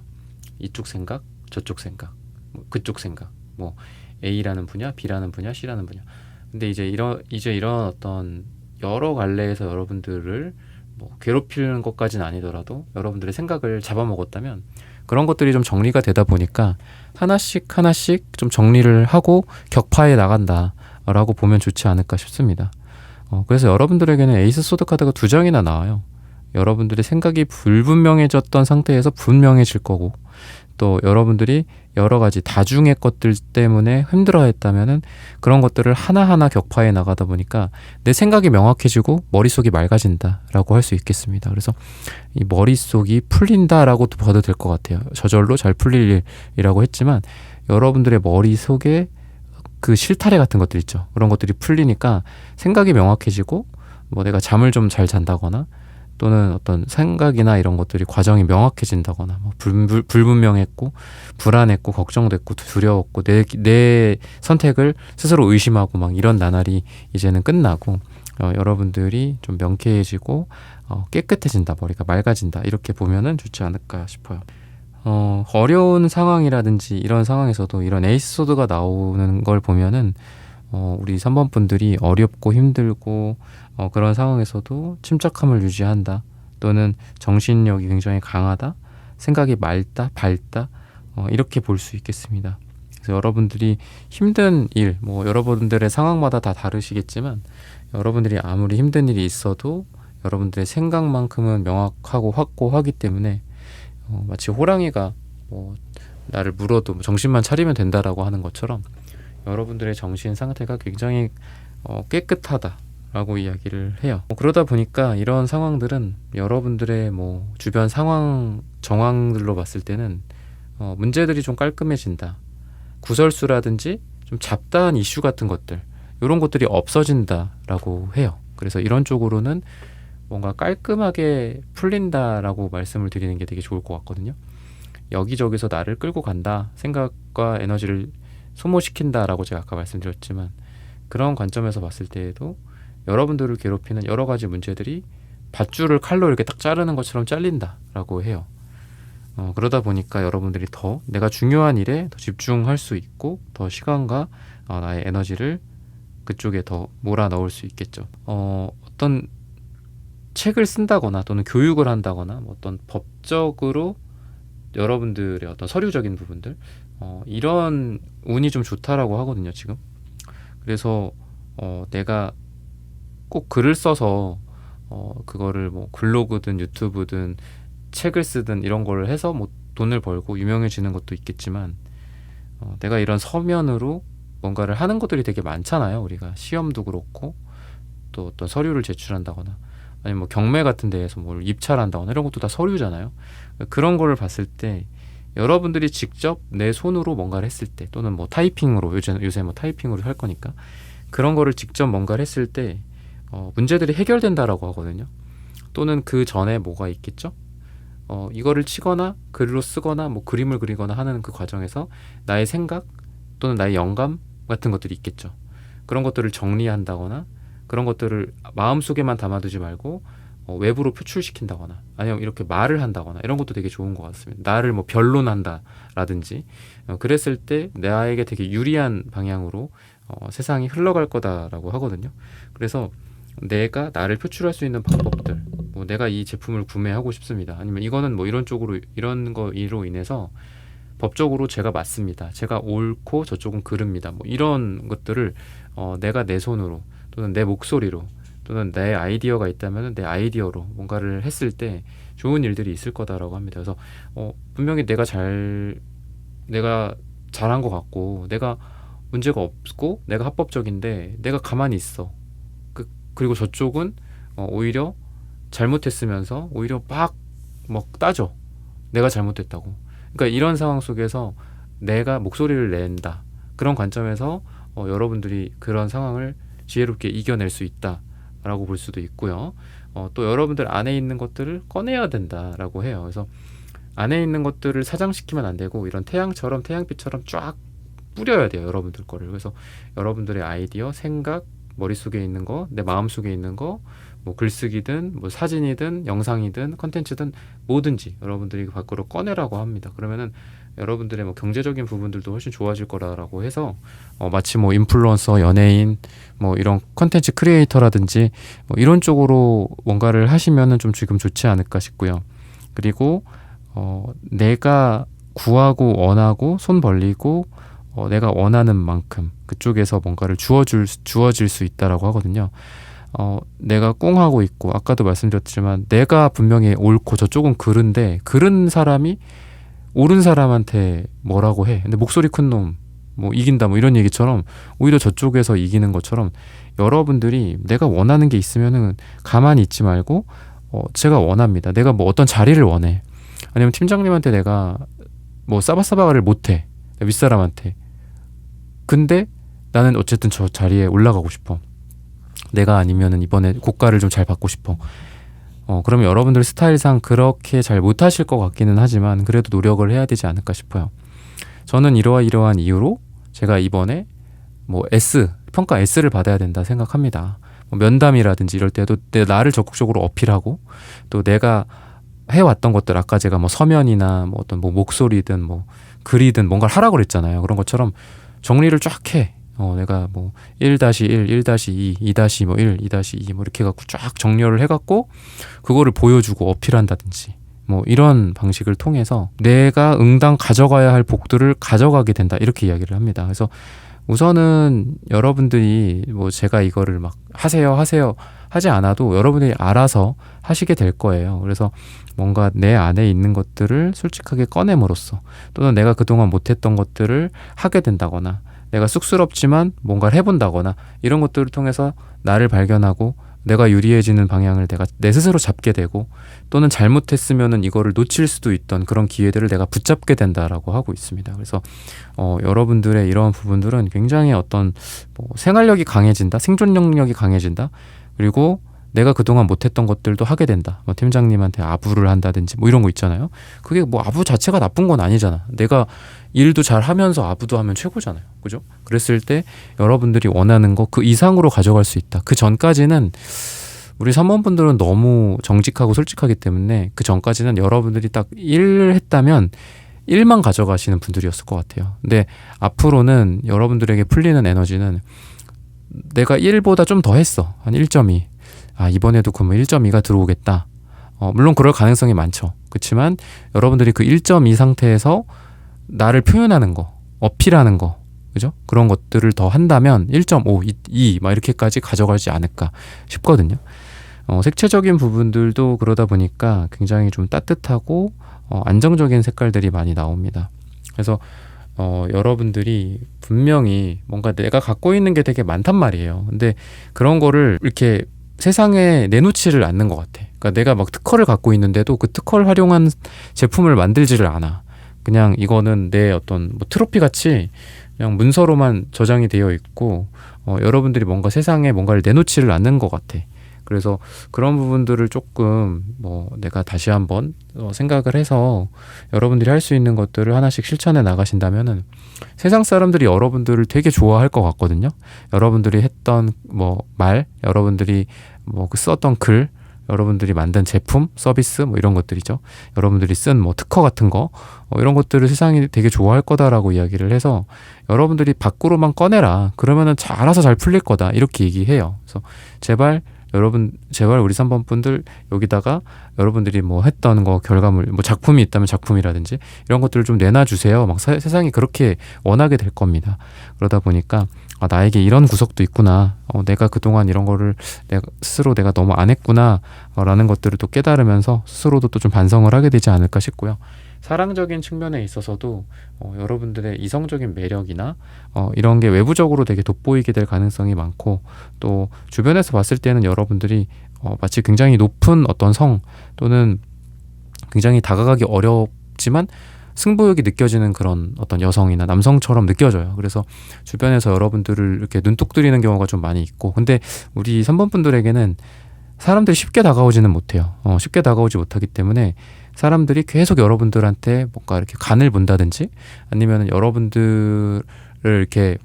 이쪽 생각, 저쪽 생각, 그쪽 생각, 뭐 A라는 분야, B라는 분야, C라는 분야. 근데 이제 이런 어떤 여러 갈래에서 여러분들을 뭐 괴롭히는 것까지는 아니더라도 여러분들의 생각을 잡아먹었다면 그런 것들이 좀 정리가 되다 보니까 하나씩 좀 정리를 하고 격파해 나간다라고 보면 좋지 않을까 싶습니다. 그래서 여러분들에게는 에이스 소드 카드가 2장이나 나와요. 여러분들의 생각이 불분명해졌던 상태에서 분명해질 거고, 또 여러분들이 여러 가지 다중의 것들 때문에 힘들어했다면은 그런 것들을 하나하나 격파해 나가다 보니까 내 생각이 명확해지고 머릿속이 맑아진다라고 할 수 있겠습니다. 그래서 이 머릿속이 풀린다라고 봐도 될 것 같아요. 저절로 잘 풀릴 일이라고 했지만 여러분들의 머릿속에 그 실타래 같은 것들 있죠. 그런 것들이 풀리니까 생각이 명확해지고 뭐 내가 잠을 좀 잘 잔다거나 또는 어떤 생각이나 이런 것들이 과정이 명확해진다거나 뭐 불분명했고 불안했고 걱정됐고 두려웠고 내 선택을 스스로 의심하고 막 이런 나날이 이제는 끝나고 여러분들이 좀 명쾌해지고 깨끗해진다, 머리가 맑아진다, 이렇게 보면은 좋지 않을까 싶어요. 어려운 상황이라든지 이런 상황에서도 이런 에이스 소드가 나오는 걸 보면은 우리 3번 분들이 어렵고 힘들고 그런 상황에서도 침착함을 유지한다, 또는 정신력이 굉장히 강하다, 생각이 맑다, 밝다, 이렇게 볼 수 있겠습니다. 그래서 여러분들이 힘든 일, 뭐 여러분들의 상황마다 다 다르시겠지만 여러분들이 아무리 힘든 일이 있어도 여러분들의 생각만큼은 명확하고 확고하기 때문에 마치 호랑이가 뭐 나를 물어도 정신만 차리면 된다라고 하는 것처럼 여러분들의 정신 상태가 굉장히 깨끗하다라고 이야기를 해요. 그러다 보니까 이런 상황들은 여러분들의 뭐 주변 상황 정황들로 봤을 때는 문제들이 좀 깔끔해진다, 구설수라든지 좀 잡다한 이슈 같은 것들, 이런 것들이 없어진다라고 해요. 그래서 이런 쪽으로는 뭔가 깔끔하게 풀린다라고 말씀을 드리는 게 되게 좋을 것 같거든요. 여기저기서 나를 끌고 간다, 생각과 에너지를 소모시킨다라고 제가 아까 말씀드렸지만 그런 관점에서 봤을 때에도 여러분들을 괴롭히는 여러 가지 문제들이 밧줄을 칼로 이렇게 딱 자르는 것처럼 잘린다라고 해요. 그러다 보니까 여러분들이 더 내가 중요한 일에 더 집중할 수 있고 더 시간과 나의 에너지를 그쪽에 더 몰아 넣을 수 있겠죠. 어떤 책을 쓴다거나 또는 교육을 한다거나 뭐 어떤 법적으로 여러분들의 어떤 서류적인 부분들, 이런 운이 좀 좋다라고 하거든요, 지금. 그래서 내가 꼭 글을 써서 그거를 뭐 블로그든 유튜브든 책을 쓰든 이런 걸 해서 뭐 돈을 벌고 유명해지는 것도 있겠지만 내가 이런 서면으로 뭔가를 하는 것들이 되게 많잖아요. 우리가 시험도 그렇고 또 어떤 서류를 제출한다거나 아니면 뭐 경매 같은 데에서 뭘 입찰한다거나 이런 것도 다 서류잖아요. 그런 거를 봤을 때 여러분들이 직접 내 손으로 뭔가를 했을 때, 또는 뭐 타이핑으로 요새 뭐 타이핑으로 할 거니까 그런 거를 직접 뭔가를 했을 때 문제들이 해결된다라고 하거든요. 또는 그 전에 뭐가 있겠죠? 이거를 치거나 글로 쓰거나 뭐 그림을 그리거나 하는 그 과정에서 나의 생각 또는 나의 영감 같은 것들이 있겠죠. 그런 것들을 정리한다거나 그런 것들을 마음속에만 담아두지 말고 외부로 표출시킨다거나 아니면 이렇게 말을 한다거나 이런 것도 되게 좋은 것 같습니다. 나를 뭐 변론한다라든지 그랬을 때 나에게 되게 유리한 방향으로 세상이 흘러갈 거다라고 하거든요. 그래서 내가 나를 표출할 수 있는 방법들, 뭐 내가 이 제품을 구매하고 싶습니다, 아니면 이거는 뭐 이런 쪽으로 이런 거로 인해서 법적으로 제가 맞습니다, 제가 옳고 저쪽은 그릅니다, 뭐 이런 것들을 내가 내 손으로 또는 내 목소리로 또는 내 아이디어가 있다면 내 아이디어로 뭔가를 했을 때 좋은 일들이 있을 거다라고 합니다. 그래서 분명히 내가 잘한 것 같고 내가 문제가 없고 내가 합법적인데 내가 가만히 있어. 그리고 저쪽은 오히려 잘못했으면서 오히려 막 따져. 내가 잘못했다고. 그러니까 이런 상황 속에서 내가 목소리를 낸다. 그런 관점에서 여러분들이 그런 상황을 지혜롭게 이겨낼 수 있다 라고 볼 수도 있고요. 또 여러분들 안에 있는 것들을 꺼내야 된다라고 해요. 그래서 안에 있는 것들을 사장시키면 안 되고 이런 태양처럼 태양빛처럼 쫙 뿌려야 돼요. 여러분들 거를. 그래서 여러분들의 아이디어, 생각, 머릿속에 있는 거, 내 마음속에 있는 거, 뭐 글쓰기든 뭐 사진이든 영상이든 컨텐츠든 뭐든지 여러분들이 밖으로 꺼내라고 합니다. 그러면은 여러분들의 뭐 경제적인 부분들도 훨씬 좋아질 거라고 해서 마치 뭐 인플루언서, 연예인, 뭐 이런 컨텐츠 크리에이터라든지 뭐 이런 쪽으로 뭔가를 하시면은 좀 지금 좋지 않을까 싶고요. 그리고 내가 구하고 원하고 손 벌리고 내가 원하는 만큼 그쪽에서 뭔가를 주어질 수 있다라고 하거든요. 내가 꽁하고 있고 아까도 말씀드렸지만 내가 분명히 옳고 저쪽은 그른데 그른 사람이 옳은 사람한테 뭐라고 해. 근데 목소리 큰 놈 뭐 이긴다 뭐 이런 얘기처럼 오히려 저쪽에서 이기는 것처럼 여러분들이 내가 원하는 게 있으면은 가만히 있지 말고 제가 원합니다. 내가 뭐 어떤 자리를 원해. 아니면 팀장님한테 내가 뭐 싸바싸바를 못해. 윗사람한테. 근데 나는 어쨌든 저 자리에 올라가고 싶어. 내가 아니면은 이번에 고가를 좀 잘 받고 싶어. 그러면 여러분들 스타일상 그렇게 잘 못하실 것 같기는 하지만 그래도 노력을 해야 되지 않을까 싶어요. 저는 이러한 이유로 제가 이번에 뭐 평가 S를 받아야 된다 생각합니다. 뭐 면담이라든지 이럴 때도 나를 적극적으로 어필하고 또 내가 해왔던 것들 아까 제가 뭐 서면이나 뭐 어떤 뭐 목소리든 뭐 글이든 뭔가를 하라고 그랬잖아요. 그런 것처럼 정리를 쫙 해. 내가 뭐 1-1, 1-2, 2-1, 2-2 뭐 이렇게 해갖고 쫙 정렬을 해갖고 그거를 보여주고 어필한다든지 뭐 이런 방식을 통해서 내가 응당 가져가야 할 복들을 가져가게 된다 이렇게 이야기를 합니다. 그래서 우선은 여러분들이 뭐 제가 이거를 막 하세요 하지 않아도 여러분들이 알아서 하시게 될 거예요. 그래서 뭔가 내 안에 있는 것들을 솔직하게 꺼냄으로써 또는 내가 그동안 못했던 것들을 하게 된다거나 내가 쑥스럽지만 뭔가를 해본다거나 이런 것들을 통해서 나를 발견하고 내가 유리해지는 방향을 내가 내 스스로 잡게 되고 또는 잘못했으면은 이거를 놓칠 수도 있던 그런 기회들을 내가 붙잡게 된다라고 하고 있습니다. 그래서 여러분들의 이러한 부분들은 굉장히 어떤 뭐 생활력이 강해진다, 생존 능력이 강해진다, 그리고 내가 그동안 못했던 것들도 하게 된다. 뭐 팀장님한테 아부를 한다든지 뭐 이런 거 있잖아요. 그게 뭐 아부 자체가 나쁜 건 아니잖아. 내가 일도 잘 하면서 아부도 하면 최고잖아요. 그죠? 그랬을 때 여러분들이 원하는 거 그 이상으로 가져갈 수 있다. 그 전까지는 우리 사모분들은 너무 정직하고 솔직하기 때문에 그 전까지는 여러분들이 딱 일 했다면 일만 가져가시는 분들이었을 것 같아요. 근데 앞으로는 여러분들에게 풀리는 에너지는 내가 1보다 좀 더 했어. 한 1.2. 이번에도 그러면 1.2가 들어오겠다. 물론 그럴 가능성이 많죠. 그렇지만 여러분들이 그 1.2 상태에서 나를 표현하는 거, 어필하는 거, 그죠? 그런 것들을 더 한다면 1.5, 2, 막 이렇게까지 가져가지 않을까 싶거든요. 색채적인 부분들도 그러다 보니까 굉장히 좀 따뜻하고 안정적인 색깔들이 많이 나옵니다. 그래서 여러분들이 분명히 뭔가 내가 갖고 있는 게 되게 많단 말이에요. 근데 그런 거를 이렇게 세상에 내놓지를 않는 것 같아. 그러니까 내가 막 특허를 갖고 있는데도 그 특허를 활용한 제품을 만들지를 않아. 그냥 이거는 내 어떤 뭐 트로피 같이 그냥 문서로만 저장이 되어 있고 여러분들이 뭔가 세상에 뭔가를 내놓지를 않는 것 같아. 그래서 그런 부분들을 조금 뭐 내가 다시 한번 생각을 해서 여러분들이 할 수 있는 것들을 하나씩 실천해 나가신다면은 세상 사람들이 여러분들을 되게 좋아할 것 같거든요. 여러분들이 했던 뭐 말, 여러분들이 뭐 썼던 글, 여러분들이 만든 제품, 서비스 뭐 이런 것들이죠. 여러분들이 쓴 뭐 특허 같은 거 이런 것들을 세상이 되게 좋아할 거다라고 이야기를 해서 여러분들이 밖으로만 꺼내라. 그러면은 알아서 잘 풀릴 거다. 이렇게 얘기해요. 그래서 제발 우리 3번 분들 여기다가 여러분들이 뭐 했던 거 결과물, 뭐 작품이 있다면 작품이라든지 이런 것들을 좀 내놔주세요. 막 세상이 그렇게 원하게 될 겁니다. 그러다 보니까 나에게 이런 구석도 있구나. 내가 그동안 이런 거를 스스로 내가 너무 안 했구나. 라는 것들을 또 깨달으면서 스스로도 또 좀 반성을 하게 되지 않을까 싶고요. 사랑적인 측면에 있어서도 여러분들의 이성적인 매력이나 이런 게 외부적으로 되게 돋보이게 될 가능성이 많고 또 주변에서 봤을 때는 여러분들이 마치 굉장히 높은 어떤 성 또는 굉장히 다가가기 어렵지만 승부욕이 느껴지는 그런 어떤 여성이나 남성처럼 느껴져요. 그래서 주변에서 여러분들을 이렇게 눈독 들이는 경우가 좀 많이 있고, 근데 우리 3번 분들에게는 사람들이 쉽게 다가오지는 못해요. 쉽게 다가오지 못하기 때문에 사람들이 계속 여러분들한테 뭔가 이렇게 간을 본다든지 아니면 여러분들을 이렇게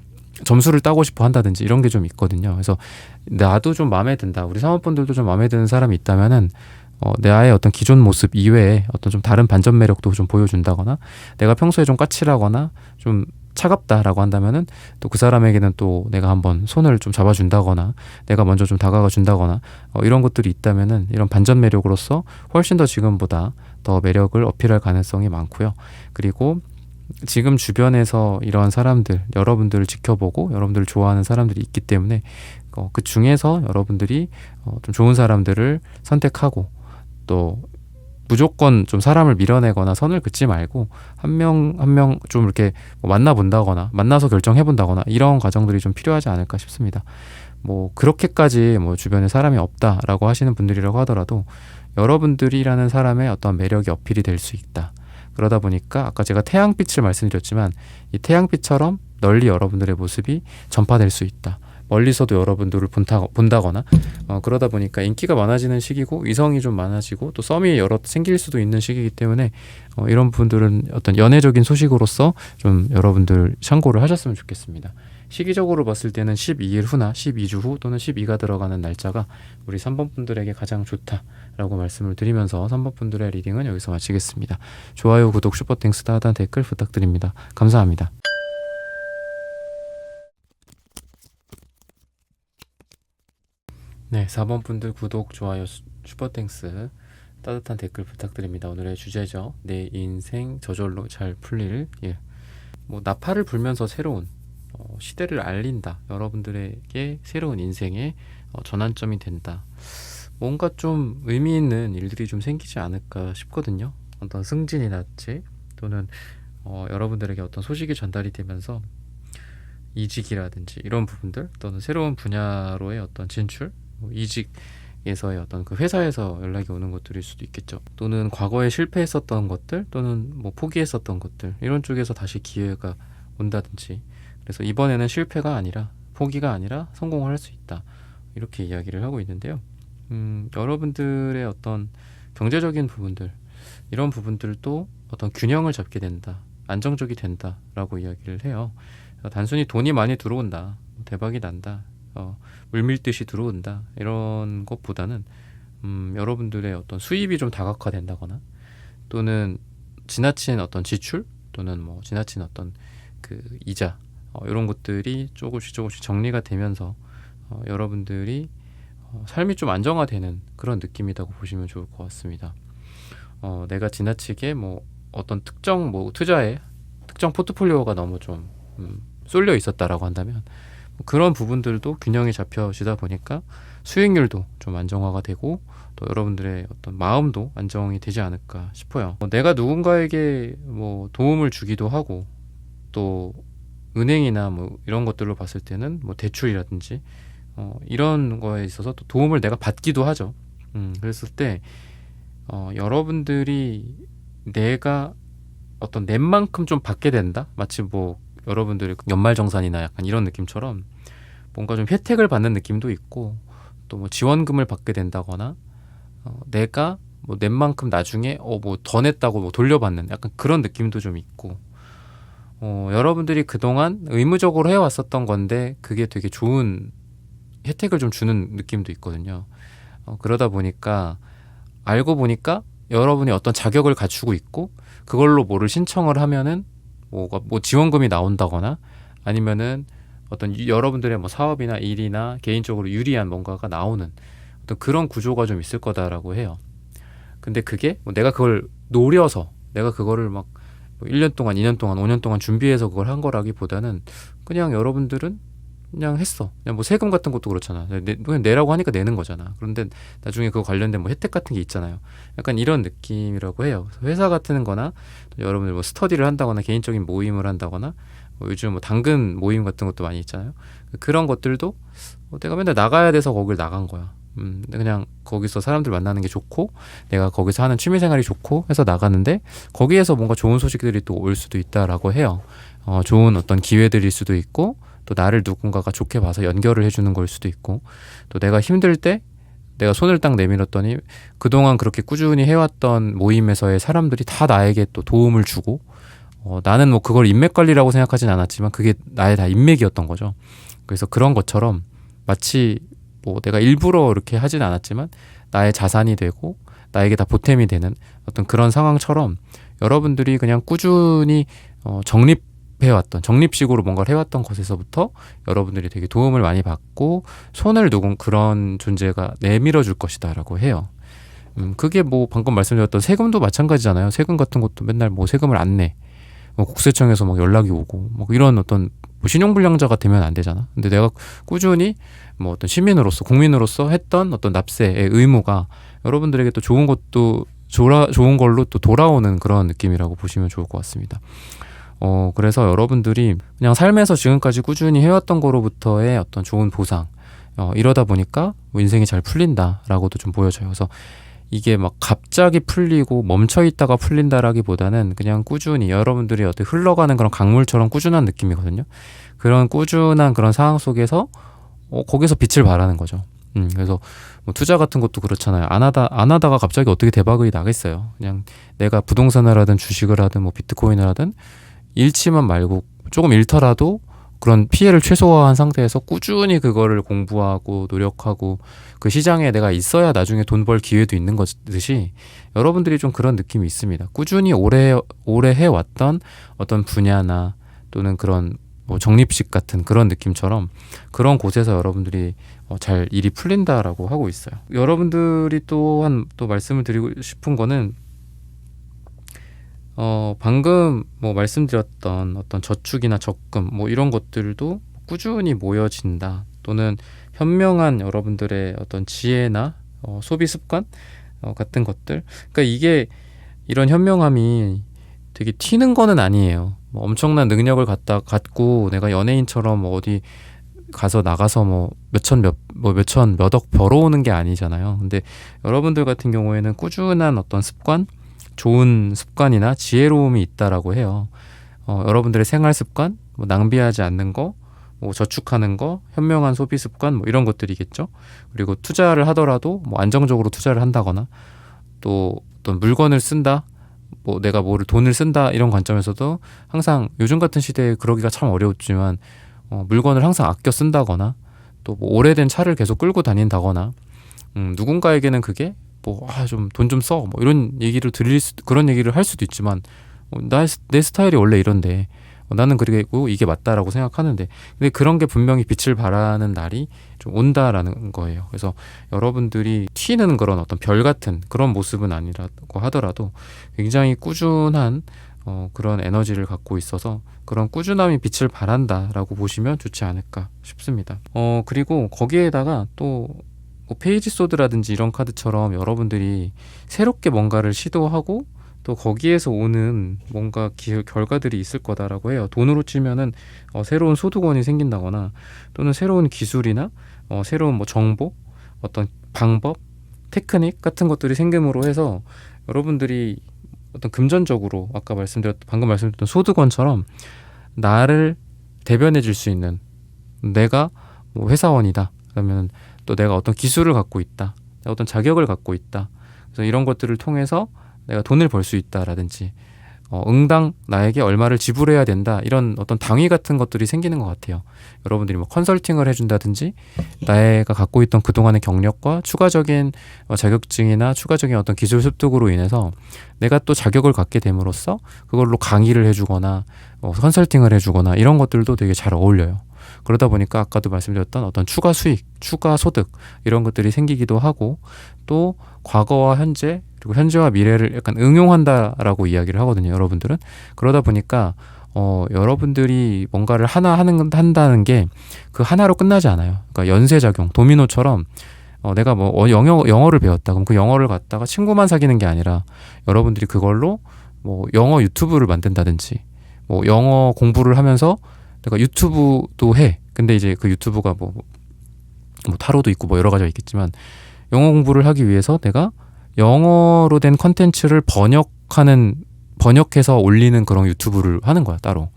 점수를 따고 싶어 한다든지 이런 게 좀 있거든요. 그래서 나도 좀 마음에 든다, 우리 사모분들도 좀 마음에 드는 사람이 있다면은 나의 어떤 기존 모습 이외에 어떤 좀 다른 반전 매력도 좀 보여준다거나, 내가 평소에 좀 까칠하거나 좀 차갑다라고 한다면은 또 그 사람에게는 또 내가 한번 손을 좀 잡아준다거나 내가 먼저 좀 다가가 준다거나 이런 것들이 있다면은 이런 반전 매력으로서 훨씬 더 지금보다 더 매력을 어필할 가능성이 많고요. 그리고 지금 주변에서 이러한 사람들, 여러분들을 지켜보고 여러분들을 좋아하는 사람들이 있기 때문에 그 중에서 여러분들이 좀 좋은 사람들을 선택하고, 또 무조건 좀 사람을 밀어내거나 선을 긋지 말고 한 명 한 명 좀 이렇게 만나본다거나 만나서 결정해본다거나 이런 과정들이 좀 필요하지 않을까 싶습니다. 뭐 그렇게까지 뭐 주변에 사람이 없다라고 하시는 분들이라고 하더라도 여러분들이라는 사람의 어떤 매력이 어필이 될 수 있다. 그러다 보니까 아까 제가 태양빛을 말씀드렸지만 이 태양빛처럼 널리 여러분들의 모습이 전파될 수 있다. 멀리서도 여러분들을 본다거나 그러다 보니까 인기가 많아지는 시기고 이성이 좀 많아지고 또 썸이 여러 생길 수도 있는 시기이기 때문에 이런 분들은 어떤 연애적인 소식으로서 좀 여러분들 참고를 하셨으면 좋겠습니다. 시기적으로 봤을 때는 12일 후나 12주 후 또는 12가 들어가는 날짜가 우리 3번 분들에게 가장 좋다라고 말씀을 드리면서 3번 분들의 리딩은 여기서 마치겠습니다. 좋아요, 구독, 슈퍼땡스, 따뜻한 댓글 부탁드립니다. 감사합니다. 네, 4번 분들 구독, 좋아요, 슈퍼땡스, 따뜻한 댓글 부탁드립니다. 오늘의 주제죠. 내 인생 저절로 잘 풀릴 일. 뭐 나팔을 불면서 새로운 시대를 알린다. 여러분들에게 새로운 인생의 전환점이 된다. 뭔가 좀 의미 있는 일들이 좀 생기지 않을까 싶거든요. 어떤 승진이랄지 또는 여러분들에게 어떤 소식이 전달이 되면서 이직이라든지 이런 부분들, 또는 새로운 분야로의 어떤 진출, 이직에서의 어떤 그 회사에서 연락이 오는 것들일 수도 있겠죠. 또는 과거에 실패했었던 것들 또는 뭐 포기했었던 것들, 이런 쪽에서 다시 기회가 온다든지, 그래서 이번에는 실패가 아니라 포기가 아니라 성공을 할 수 있다, 이렇게 이야기를 하고 있는데요. 여러분들의 어떤 경제적인 부분들, 이런 부분들도 어떤 균형을 잡게 된다, 안정적이 된다 라고 이야기를 해요. 단순히 돈이 많이 들어온다, 대박이 난다, 물밀듯이 들어온다, 이런 것보다는 여러분들의 어떤 수입이 좀 다각화된다거나, 또는 지나친 어떤 지출 또는 뭐 지나친 어떤 그 이자, 이런 것들이 조금씩 정리가 되면서 여러분들이 삶이 좀 안정화되는 그런 느낌이라고 보시면 좋을 것 같습니다. 내가 지나치게 뭐 어떤 특정 뭐 투자에 특정 포트폴리오가 너무 좀 쏠려 있었다라고 한다면 그런 부분들도 균형이 잡혀지다 보니까 수익률도 좀 안정화가 되고 또 여러분들의 어떤 마음도 안정이 되지 않을까 싶어요. 내가 누군가에게 뭐 도움을 주기도 하고, 또 은행이나 뭐 이런 것들로 봤을 때는 뭐 대출이라든지 이런 거에 있어서 또 도움을 내가 받기도 하죠. 그랬을 때 여러분들이 내가 어떤 낸 만큼 좀 받게 된다, 마치 뭐 여러분들의 연말정산이나 약간 이런 느낌처럼 뭔가 좀 혜택을 받는 느낌도 있고, 또 뭐 지원금을 받게 된다거나 내가 뭐 낸 만큼 나중에 뭐 더 냈다고 뭐 돌려받는 약간 그런 느낌도 좀 있고, 여러분들이 그동안 의무적으로 해왔었던 건데 그게 되게 좋은 혜택을 좀 주는 느낌도 있거든요. 그러다 보니까 알고 보니까 여러분이 어떤 자격을 갖추고 있고 그걸로 뭐를 신청을 하면은 뭐 지원금이 나온다거나, 아니면은 어떤 여러분들의 뭐 사업이나 일이나 개인적으로 유리한 뭔가가 나오는 어떤 그런 구조가 좀 있을 거다라고 해요. 근데 그게 뭐 내가 그걸 노려서 내가 그거를 막 1년 동안, 2년 동안, 5년 동안 준비해서 그걸 한 거라기보다는 그냥 여러분들은 그냥 했어. 그냥 뭐 세금 같은 것도 그렇잖아. 그냥 내라고 하니까 내는 거잖아. 그런데 나중에 그거 관련된 뭐 혜택 같은 게 있잖아요. 약간 이런 느낌이라고 해요. 회사 같은 거나 여러분들 뭐 스터디를 한다거나 개인적인 모임을 한다거나, 뭐 요즘 뭐 당근 모임 같은 것도 많이 있잖아요. 그런 것들도 내가 맨날 나가야 돼서 거길 나간 거야. 그냥 거기서 사람들 만나는 게 좋고 내가 거기서 하는 취미생활이 좋고 해서 나가는데 거기에서 뭔가 좋은 소식들이 또 올 수도 있다라고 해요. 좋은 어떤 기회들일 수도 있고 또 나를 누군가가 좋게 봐서 연결을 해주는 걸 수도 있고 또 내가 힘들 때 내가 손을 딱 내밀었더니 그동안 그렇게 꾸준히 해왔던 모임에서의 사람들이 다 나에게 또 도움을 주고 나는 뭐 그걸 인맥관리라고 생각하진 않았지만 그게 나의 다 인맥이었던 거죠. 그래서 그런 것처럼 마치 뭐 내가 일부러 이렇게 하진 않았지만 나의 자산이 되고 나에게 다 보탬이 되는 어떤 그런 상황처럼 여러분들이 그냥 꾸준히 정립해왔던 적립식으로 뭔가를 해왔던 것에서부터 여러분들이 되게 도움을 많이 받고 손을 누군 그런 존재가 내밀어 줄 것이다 라고 해요. 그게 뭐 방금 말씀드렸던 세금도 마찬가지잖아요. 세금 같은 것도 맨날 뭐 세금을 안 내. 뭐 국세청에서 막 연락이 오고 뭐 이런 어떤 뭐 신용불량자가 되면 안 되잖아. 근데 내가 꾸준히 뭐 어떤 시민으로서 국민으로서 했던 어떤 납세의 의무가 여러분들에게 또 좋은 것도 좋은 걸로 또 돌아오는 그런 느낌이라고 보시면 좋을 것 같습니다. 그래서 여러분들이 그냥 삶에서 지금까지 꾸준히 해왔던 거로부터의 어떤 좋은 보상 이러다 보니까 뭐 인생이 잘 풀린다라고도 좀 보여져요. 그래서 이게 막 갑자기 풀리고 멈춰 있다가 풀린다라기보다는 그냥 꾸준히 여러분들이 어떻게 흘러가는 그런 강물처럼 꾸준한 느낌이거든요. 그런 꾸준한 그런 상황 속에서 거기서 빛을 발하는 거죠. 그래서 뭐 투자 같은 것도 그렇잖아요. 안 하다가 갑자기 어떻게 대박이 나겠어요. 그냥 내가 부동산을 하든 주식을 하든 뭐 비트코인을 하든 잃지만 말고 조금 잃더라도 그런 피해를 최소화한 상태에서 꾸준히 그거를 공부하고 노력하고 그 시장에 내가 있어야 나중에 돈 벌 기회도 있는 것듯이 여러분들이 좀 그런 느낌이 있습니다. 꾸준히 오래 해왔던 어떤 분야나 또는 그런 뭐 적립식 같은 그런 느낌처럼 그런 곳에서 여러분들이 잘 일이 풀린다라고 하고 있어요. 여러분들이 또한 또 말씀을 드리고 싶은 거는 방금 뭐 말씀드렸던 어떤 저축이나 적금 뭐 이런 것들도 꾸준히 모여진다 또는 현명한 여러분들의 어떤 지혜나 소비 습관 같은 것들 그러니까 이게 이런 현명함이 되게 튀는 거는 아니에요. 뭐 엄청난 능력을 갖고 내가 연예인처럼 뭐 어디 가서 나가서 뭐 몇억 벌어오는 게 아니잖아요. 근데 여러분들 같은 경우에는 꾸준한 어떤 습관 좋은 습관이나 지혜로움이 있다라고 해요. 여러분들의 생활 습관, 뭐 낭비하지 않는 거, 뭐 저축하는 거, 현명한 소비 습관, 뭐 이런 것들이겠죠. 그리고 투자를 하더라도 뭐 안정적으로 투자를 한다거나 또 어떤 물건을 쓴다, 뭐 내가 뭐를 돈을 쓴다 이런 관점에서도 항상 요즘 같은 시대에 그러기가 참 어려웠지만 물건을 항상 아껴 쓴다거나 또 뭐 오래된 차를 계속 끌고 다닌다거나 누군가에게는 그게 뭐 좀 돈 좀 써 뭐 이런 얘기를 그런 얘기를 할 수도 있지만 내 스타일이 원래 이런데 나는 그리고 이게 맞다라고 생각하는데 근데 그런 게 분명히 빛을 발하는 날이 좀 온다라는 거예요. 그래서 여러분들이 튀는 그런 어떤 별 같은 그런 모습은 아니라고 하더라도 굉장히 꾸준한 그런 에너지를 갖고 있어서 그런 꾸준함이 빛을 발한다라고 보시면 좋지 않을까 싶습니다. 그리고 거기에다가 또 뭐 페이지 소드라든지 이런 카드처럼 여러분들이 새롭게 뭔가를 시도하고 또 거기에서 오는 뭔가 결과들이 있을 거다라고 해요. 돈으로 치면은 새로운 소득원이 생긴다거나 또는 새로운 기술이나 새로운 뭐 정보, 어떤 방법, 테크닉 같은 것들이 생김으로 해서 여러분들이 어떤 금전적으로 방금 말씀드렸던 소득원처럼 나를 대변해 줄 수 있는 내가 뭐 회사원이다. 그러면 또 내가 어떤 기술을 갖고 있다. 내가 어떤 자격을 갖고 있다. 그래서 이런 것들을 통해서 내가 돈을 벌 수 있다라든지 응당 나에게 얼마를 지불해야 된다. 이런 어떤 당위 같은 것들이 생기는 것 같아요. 여러분들이 뭐 컨설팅을 해준다든지 내가 갖고 있던 그동안의 경력과 추가적인 자격증이나 추가적인 어떤 기술 습득으로 인해서 내가 또 자격을 갖게 됨으로써 그걸로 강의를 해주거나 컨설팅을 해주거나 이런 것들도 되게 잘 어울려요. 그러다 보니까 아까도 말씀드렸던 어떤 추가 수익, 추가 소득 이런 것들이 생기기도 하고 또 과거와 현재 그리고 현재와 미래를 약간 응용한다라고 이야기를 하거든요. 여러분들은 그러다 보니까 여러분들이 뭔가를 하나 한다는 게 그 하나로 끝나지 않아요. 그러니까 연쇄작용, 도미노처럼 내가 뭐 영어를 배웠다. 그럼 그 영어를 갖다가 친구만 사귀는 게 아니라 여러분들이 그걸로 뭐 영어 유튜브를 만든다든지 뭐 영어 공부를 하면서 내가 유튜브도 해. 근데 이제 그 유튜브가 뭐 뭐 타로도 있고 뭐 여러 가지가 있겠지만 영어 공부를 하기 위해서 내가 영어로 된 컨텐츠를 번역해서 올리는 그런 유튜브를 하는 거야 따로.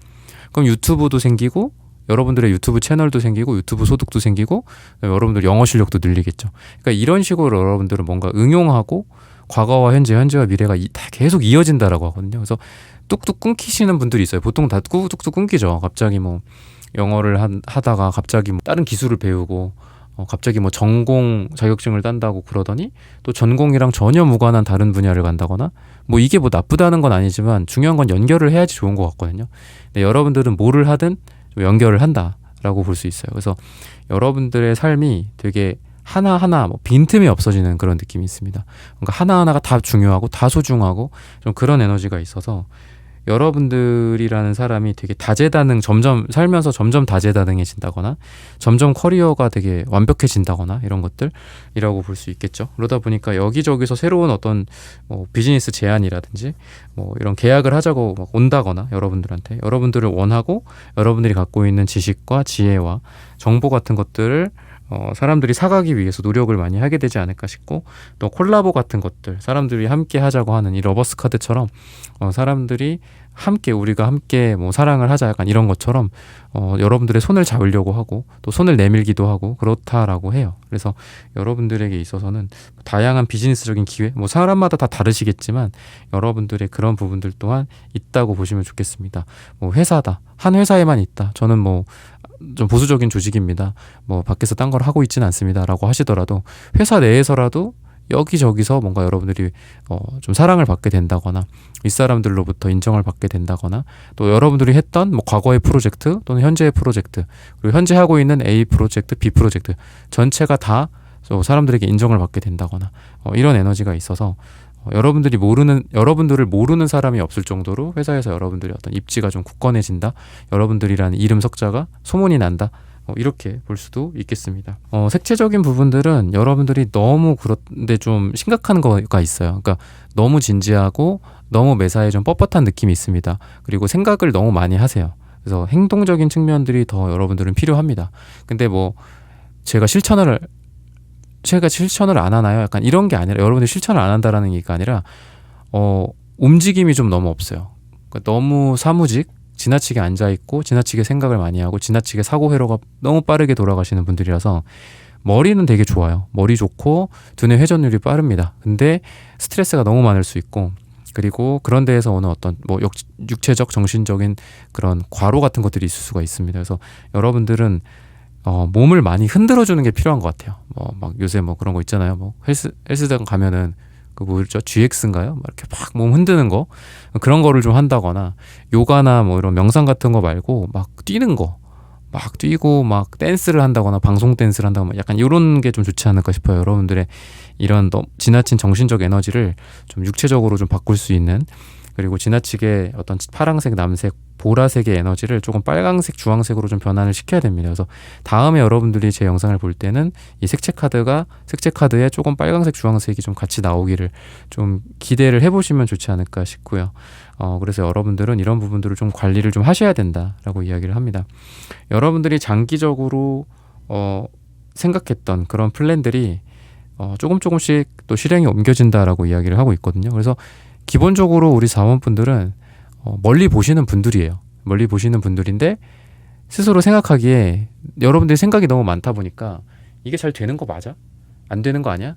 그럼 유튜브도 생기고 여러분들의 유튜브 채널도 생기고 유튜브 소득도 생기고 여러분들 영어 실력도 늘리겠죠. 그러니까 이런 식으로 여러분들은 뭔가 응용하고 과거와 현재와 미래가 다 계속 이어진다라고 하거든요. 그래서 뚝뚝 끊기시는 분들이 있어요. 보통 다 뚝뚝 끊기죠. 갑자기 뭐 영어를 하다가 갑자기 뭐 다른 기술을 배우고 갑자기 뭐 전공 자격증을 딴다고 그러더니 또 전공이랑 전혀 무관한 다른 분야를 간다거나 뭐 이게 뭐 나쁘다는 건 아니지만 중요한 건 연결을 해야지 좋은 것 같거든요. 근데 여러분들은 뭐를 하든 좀 연결을 한다라고 볼 수 있어요. 그래서 여러분들의 삶이 되게 하나하나 뭐 빈틈이 없어지는 그런 느낌이 있습니다. 그러니까 하나하나가 다 중요하고 다 소중하고 좀 그런 에너지가 있어서 여러분들이라는 사람이 되게 살면서 점점 다재다능해진다거나 점점 커리어가 되게 완벽해진다거나 이런 것들이라고 볼 수 있겠죠. 그러다 보니까 여기저기서 새로운 어떤 뭐 비즈니스 제안이라든지 뭐 이런 계약을 하자고 막 온다거나 여러분들을 원하고 여러분들이 갖고 있는 지식과 지혜와 정보 같은 것들을 사람들이 사가기 위해서 노력을 많이 하게 되지 않을까 싶고, 또 콜라보 같은 것들 사람들이 함께 하자고 하는 이 러버스 카드처럼 사람들이 우리가 함께 뭐 사랑을 하자 약간 이런 것처럼 여러분들의 손을 잡으려고 하고 또 손을 내밀기도 하고 그렇다라고 해요. 그래서 여러분들에게 있어서는 다양한 비즈니스적인 기회, 뭐 사람마다 다 다르시겠지만 여러분들의 그런 부분들 또한 있다고 보시면 좋겠습니다. 뭐 한 회사에만 있다, 저는 뭐 좀 보수적인 조직입니다, 뭐 밖에서 딴 걸 하고 있지는 않습니다 라고 하시더라도 회사 내에서라도 여기저기서 뭔가 여러분들이 좀 사랑을 받게 된다거나 윗사람들로부터 인정을 받게 된다거나 또 여러분들이 했던 뭐 과거의 프로젝트 또는 현재의 프로젝트, 그리고 현재 하고 있는 A 프로젝트, B 프로젝트 전체가 다 사람들에게 인정을 받게 된다거나 이런 에너지가 있어서 여러분들을 모르는 사람이 없을 정도로 회사에서 여러분들의 어떤 입지가 좀 굳건해진다, 여러분들이라는 이름 석자가 소문이 난다, 이렇게 볼 수도 있겠습니다. 색채적인 부분들은 여러분들이 너무 그런데 좀 심각한 거가 있어요. 그러니까 너무 진지하고 너무 매사에 좀 뻣뻣한 느낌이 있습니다. 그리고 생각을 너무 많이 하세요. 그래서 행동적인 측면들이 더 여러분들은 필요합니다. 근데 뭐 제가 실천을 안 하나요? 약간 이런 게 아니라, 여러분들이 실천을 안 한다라는 얘기가 아니라 움직임이 좀 너무 없어요. 그러니까 너무 사무직, 지나치게 앉아있고 지나치게 생각을 많이 하고 지나치게 사고 회로가 너무 빠르게 돌아가시는 분들이라서 머리는 되게 좋아요. 머리 좋고 두뇌 회전율이 빠릅니다. 근데 스트레스가 너무 많을 수 있고, 그리고 그런 데에서 오는 어떤 뭐 육체적, 정신적인 그런 과로 같은 것들이 있을 수가 있습니다. 그래서 여러분들은 몸을 많이 흔들어주는 게 필요한 것 같아요. 막 요새 뭐 그런 거 있잖아요. 뭐 헬스장 가면은 그 뭐였죠? GX인가요? 막 이렇게 막 몸 흔드는 거, 그런 거를 좀 한다거나, 요가나 뭐 이런 명상 같은 거 말고 막 뛰는 거, 막 뛰고 막 댄스를 한다거나 방송 댄스를 한다거나 약간 이런 게 좀 좋지 않을까 싶어요. 여러분들의 이런 지나친 정신적 에너지를 좀 육체적으로 좀 바꿀 수 있는, 그리고 지나치게 어떤 파랑색, 남색, 보라색의 에너지를 조금 빨강색, 주황색으로 좀 변환을 시켜야 됩니다. 그래서 다음에 여러분들이 제 영상을 볼 때는 이 색채 카드에 조금 빨강색, 주황색이 좀 같이 나오기를 좀 기대를 해보시면 좋지 않을까 싶고요. 그래서 여러분들은 이런 부분들을 좀 관리를 좀 하셔야 된다라고 이야기를 합니다. 여러분들이 장기적으로 생각했던 그런 플랜들이 조금씩 또 실행이 옮겨진다라고 이야기를 하고 있거든요. 그래서 기본적으로 우리 사원분들은 멀리 보시는 분들이에요. 멀리 보시는 분들인데 스스로 생각하기에 여러분들이 생각이 너무 많다 보니까 이게 잘 되는 거 맞아? 안 되는 거 아니야?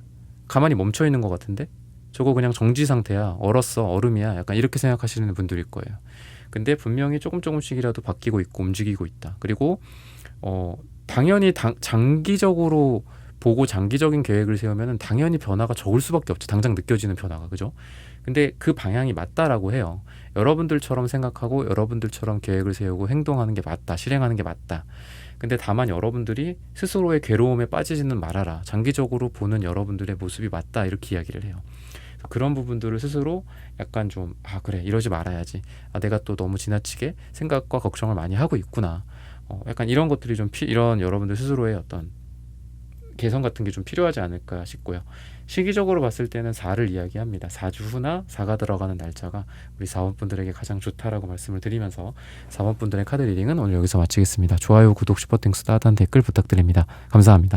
가만히 멈춰 있는 것 같은데? 저거 그냥 정지 상태야. 얼음이야. 약간 이렇게 생각하시는 분들일 거예요. 근데 분명히 조금씩이라도 바뀌고 있고 움직이고 있다. 그리고 당연히 장기적으로 보고 장기적인 계획을 세우면 당연히 변화가 적을 수밖에 없죠. 당장 느껴지는 변화가, 그죠? 근데 그 방향이 맞다라고 해요. 여러분들처럼 생각하고 여러분들처럼 계획을 세우고 행동하는 게 맞다, 실행하는 게 맞다. 근데 다만 여러분들이 스스로의 괴로움에 빠지지는 말아라, 장기적으로 보는 여러분들의 모습이 맞다, 이렇게 이야기를 해요. 그런 부분들을 스스로 약간 좀 그래, 이러지 말아야지, 내가 또 너무 지나치게 생각과 걱정을 많이 하고 있구나, 약간 이런 것들이 좀 이런 여러분들 스스로의 어떤 개선 같은 게 좀 필요하지 않을까 싶고요. 시기적으로 봤을 때는 4를 이야기합니다. 4주 후나 4가 들어가는 날짜가 우리 사원분들에게 가장 좋다라고 말씀을 드리면서 사원분들의 카드 리딩은 오늘 여기서 마치겠습니다. 좋아요, 구독, 슈퍼땡스, 따뜻한 댓글 부탁드립니다. 감사합니다.